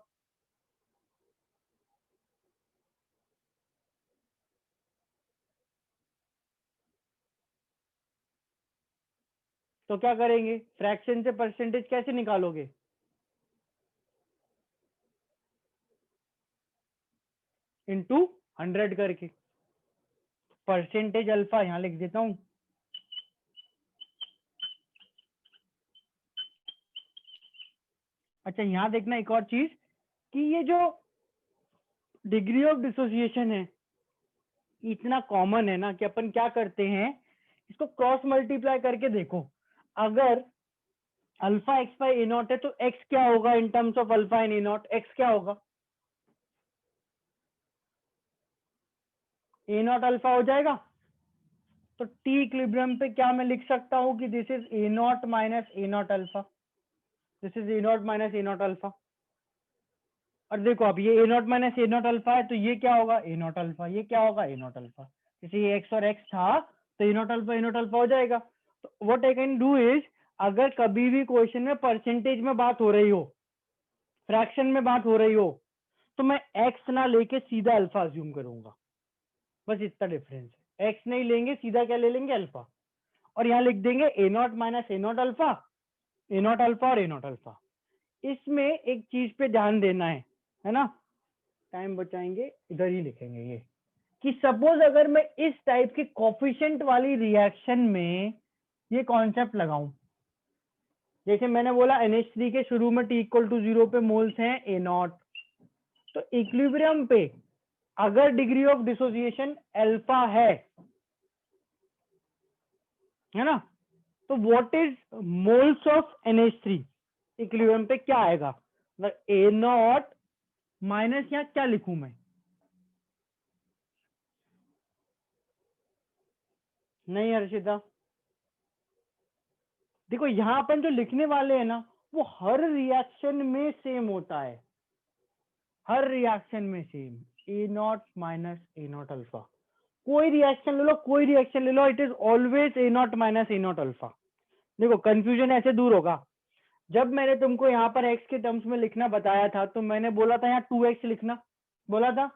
तो क्या करेंगे, फ्रैक्शन से परसेंटेज कैसे निकालोगे? इनटू 100 करके। परसेंटेज अल्फा यहां लिख देता हूं। अच्छा यहां देखना एक और चीज, कि ये जो डिग्री ऑफ डिसोसिएशन है इतना कॉमन है ना, कि अपन क्या करते हैं, इसको क्रॉस मल्टीप्लाई करके देखो। अगर alpha x by A not है तो एक्स क्या होगा इन terms of alpha and A not? X क्या होगा? ए नॉट अल्फा हो जाएगा। तो टी इक्विलिब्रियम पे क्या मैं लिख सकता हूं कि this is A not minus A not alpha, this is A not minus A not alpha. और देखो अब ये A not minus A not alpha है, तो ये क्या होगा? A not alpha. ये क्या होगा? A not alpha. जैसे ये एक्स और एक्स था तो ए नॉट अल्फा हो जाएगा। तो what I can do is, अगर कभी भी क्वेश्चन में परसेंटेज में बात हो रही हो, फ्रैक्शन में बात हो रही हो, तो मैं एक्स ना लेके सीधा अल्फा अज्यूम करूंगा। बस इतना डिफरेंस है, एक्स नहीं लेंगे, सीधा क्या ले लेंगे? अल्फा। और यहाँ लिख देंगे A not minus A not alpha, A not alpha और ए नॉट अल्फा। इसमें एक चीज पे ध्यान देना है ना, टाइम बचाएंगे, इधर ही लिखेंगे ये, कि सपोज अगर मैं इस टाइप की कोफिशिएंट वाली रिएक्शन में ये कॉन्सेप्ट लगाऊं, जैसे मैंने बोला NH3 के शुरू में T इक्वल टू 0 पे मोल्स हैं ए नॉट, तो इक्विलिब्रियम पे अगर डिग्री ऑफ डिसोसिएशन अल्फा है ना, तो what is moles of NH3 equilibrium पे क्या आएगा? ए नॉट माइनस, यहाँ क्या लिखूं मैं? नहीं हर्षिता, देखो यहाँ अपन जो लिखने वाले हैं ना, वो हर रिएक्शन में सेम होता है, हर रिएक्शन में same, A not minus A not alpha. कोई रिएक्शन ले लो, कोई रिएक्शन ले लो, it is always A not minus A not alpha. देखो कंफ्यूजन ऐसे दूर होगा। जब मैंने तुमको यहाँ पर एक्स के टर्म्स में लिखना बताया था तो मैंने बोला था यहाँ 2x लिखना, बोला था।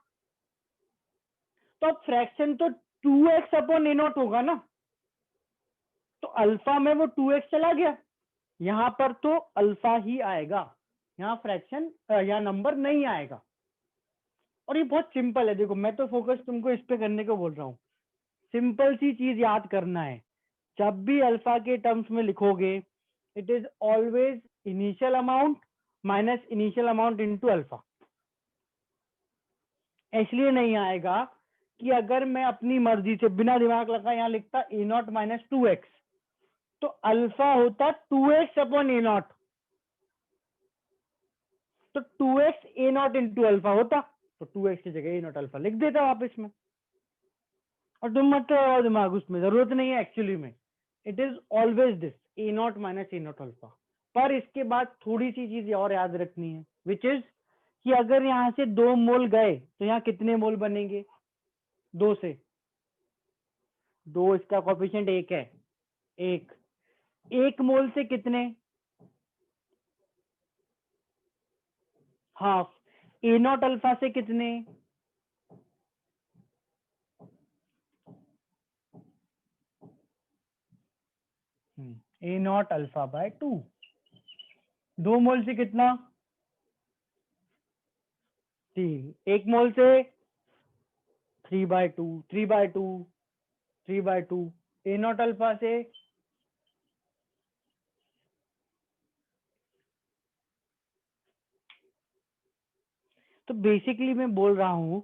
तो अब फ्रैक्शन तो 2x अपॉन ए नॉट होगा ना, तो अल्फा में वो 2x चला गया, यहाँ पर तो अल्फा ही आएगा, यहाँ फ्रैक्शन यहाँ नंबर नहीं आएगा। और ये बहुत सिंपल है, देखो मैं तो फोकस तुमको इस पे करने को बोल रहा हूँ। सिंपल सी चीज याद करना है, जब भी अल्फा के टर्म्स में लिखोगे it is always initial amount minus initial amount into alpha. इसलिए नहीं आएगा कि अगर मैं अपनी मर्जी से बिना दिमाग लगा यहाँ लिखता ए नॉट माइनस 2x, तो अल्फा होता 2x अपॉन ए नॉट, तो 2x A naught into alpha होता, तो 2x की जगह ए नॉट अल्फा लिख देता वापस में। और तुम मत लगाओ दिमाग, उसमें जरूरत नहीं है एक्चुअली में, it is always this A not minus A not alpha. पर इसके बाद थोड़ी सी चीज और याद रखनी है, विच इज कि अगर यहाँ से 2 मोल गए तो यहाँ कितने मोल बनेंगे? 2 से 2, इसका कोफिशिएंट 1 है, 1 मोल से कितने? हाफ। ए नॉट अल्फा से कितने? ए नॉट अल्फा बाय 2। 2 मोल से कितना? 3। 1 मोल से 3/2, 3/2, 3/2। ए नॉट अल्फा से तो बेसिकली मैं बोल रहा हूं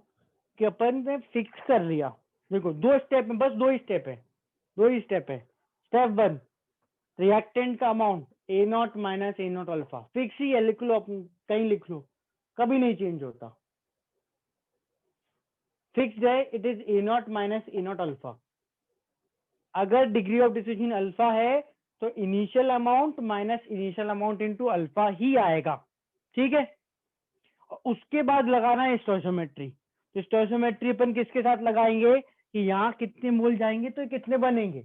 कि अपन ने फिक्स कर लिया। देखो 2 स्टेप में, बस 2 ही स्टेप है, 2 ही स्टेप है। स्टेप 1, रिएक्टेंट का amount A not minus A not alpha, fix ही है, लिख लो, अपन कहीं लिख लो, कभी नहीं चेंज होता, फिक्स्ड है। It is A not minus A not alpha. अगर डिग्री ऑफ डिस्ट्रीब्यूशन अल्फा है तो initial amount minus initial amount into alpha ही आएगा, ठीक है। उसके बाद लगाना है स्टोइशियोमेट्री। तो स्टोइशियोमेट्री अपन किसके साथ लगाएंगे कि यहाँ कितने मोल जाएंगे तो कितने बनेंगे।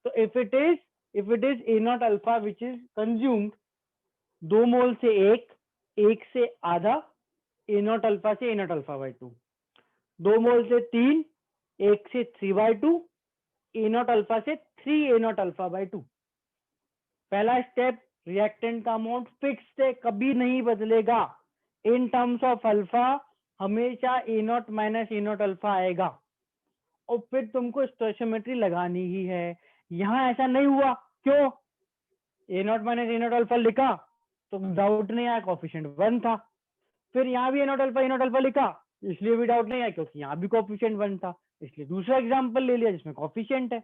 तो if it is A not alpha which is consumed, 2 मोल से 1 से आधा, ए नॉट अल्फा से ए नॉट अल्फा बाय 2। 2 मोल से 3, 1 से 3/2, ए नॉट अल्फा से 3 ए नॉट अल्फा बाय 2। पहला स्टेप, रिएक्टेंट का अमाउंट फिक्स्ड है, कभी नहीं बदलेगा। इन टर्म्स ऑफ अल्फा हमेशा A not minus A not alpha आएगा। और फिर तुमको स्टोइशियोमेट्री लगानी ही है। यहां ऐसा नहीं हुआ, क्यों? A not minus A not alpha लिखा तो डाउट नहीं आया, कोफिशिएंट 1 था। फिर यहाँ भी ए नॉट अल्फा लिखा, इसलिए भी डाउट नहीं आया क्योंकि यहाँ भी कोफिशिएंट 1 था, इसलिए दूसरा एग्जाम्पल ले लिया जिसमें कोफिशिएंट है।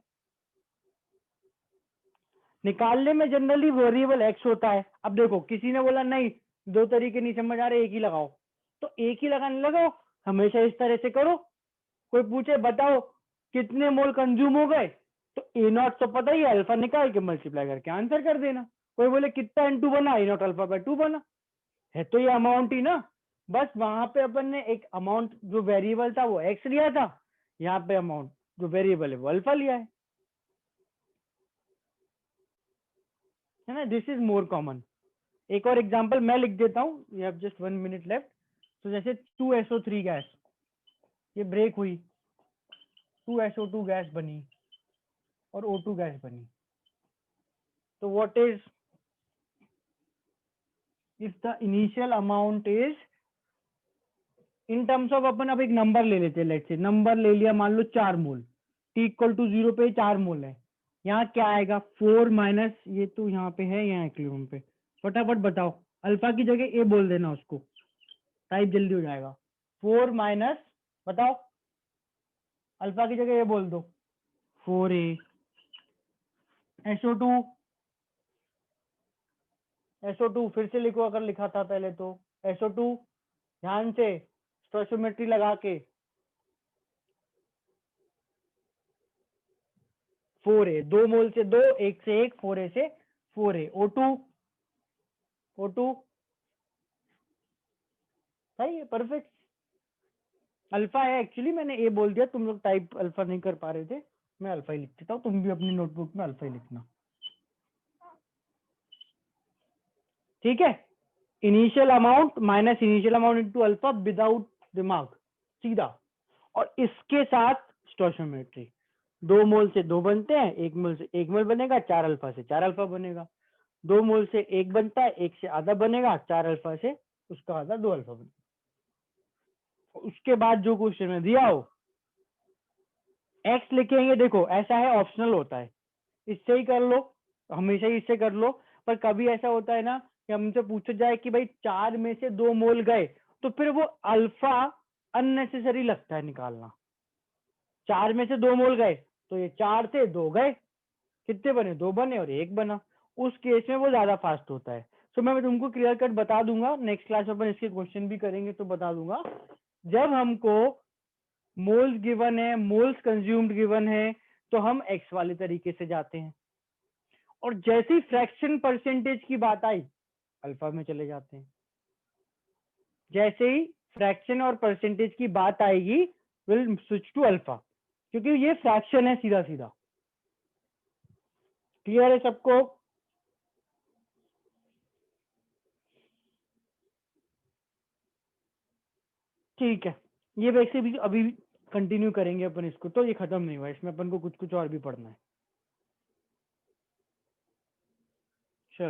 निकालने में जनरली वेरिएबल एक्स होता है। अब देखो किसी ने बोला नहीं, 2 तरीके नहीं समझ आ रहे, एक ही लगाओ, तो एक ही लगाने लगाओ, हमेशा इस तरह से करो। कोई पूछे बताओ कितने मोल कंज्यूम हो गए, तो ए नॉट तो पता ही है, अल्फा निकाल के मल्टीप्लाई करके आंसर कर देना। कोई बोले कितना N2 बना, ए नॉट अल्फा बाय 2 बना, है तो ये अमाउंट ही ना। बस वहां पे अपन ने एक अमाउंट जो वेरिएबल था वो एक्स लिया था, यहाँ पे अमाउंट जो वेरिएबल है वो अल्फा लिया है ना। This is more common. एक और एग्जांपल मैं लिख देता हूँ, you have just 1 minute left. तो जैसे 2SO3 गैस, ये ब्रेक हुई, 2SO2 गैस बनी और O2 गैस बनी। तो what is, if the initial amount is in terms of, अपन अब एक नंबर ले लेते हैं, लेट्स से नंबर ले लिया, मान लो 4 मोल, t=0 पे 4 मोल है। यहाँ क्या आएगा, 4 माइनस, ये तो यहाँ पे है, यहाँ इक्विलिब्रियम पे, फटाफट बताओ, अल्फा की जगह ए बोल देना उसको, टाइप जल्दी हो जाएगा। 4 माइनस, बताओ, अल्फा की जगह ए बोल दो, 4a। SO2 फिर से लिखो, अगर लिखा था पहले तो SO2, ध्यान से स्टोइशियोमेट्री लगा के, 4a, 2 मोल से 2, 1 से 1, 4a से 4a। O2 सही है, परफेक्ट। अल्फा है एक्चुअली, मैंने ए बोल दिया, तुम लोग टाइप अल्फा नहीं कर पा रहे थे, मैं अल्फा ही लिख देता हूँ, तुम भी अपनी नोटबुक में अल्फा ही लिखना, ठीक है। Initial amount minus initial amount into alpha, without दिमाग, सीधा। और इसके साथ स्टोइशियोमेट्री, 2 मोल से 2 बनते हैं, 1 मोल से 1 मोल बनेगा, 4 अल्फा से 4 अल्फा बनेगा। 2 मोल से 1 बनता है, 1 से आधा बनेगा, 4 अल्फा से उसका आधा 2 अल्फा बनेगा। उसके बाद जो क्वेश्चन में दिया हो एक्स लिखेंगे। देखो ऐसा है, ऑप्शनल होता है, इससे ही कर लो, हमेशा ही इससे कर लो। पर कभी ऐसा होता है ना कि हमसे पूछा जाए कि भाई 4 में से 2 मोल गए, तो फिर वो अल्फा अननेसेसरी लगता है निकालना। 4 में से 2 मोल गए तो ये 4 से 2 गए, कितने बने, 2 बने और 1 बना। उस केस में वो ज्यादा फास्ट होता है। तो मैं तुमको क्लियर कट बता दूंगा, नेक्स्ट क्लास में अपन इसके क्वेश्चन भी करेंगे तो बता दूंगा। जब हमको मोल्स गिवन है, मोल्स कंज्यूम्ड गिवन है, तो हम एक्स वाले तरीके से जाते हैं, और जैसे ही फ्रैक्शन परसेंटेज की बात आई अल्फा में चले जाते हैं। जैसे ही फ्रैक्शन और परसेंटेज की बात आएगी विल स्विच टू अल्फा, क्योंकि ये फ्रैक्शन है सीधा सीधा। क्लियर है सबको? ठीक है, ये वैसे भी अभी कंटिन्यू करेंगे अपन इसको, तो ये खत्म नहीं हुआ, इसमें अपन को कुछ कुछ और भी पढ़ना है।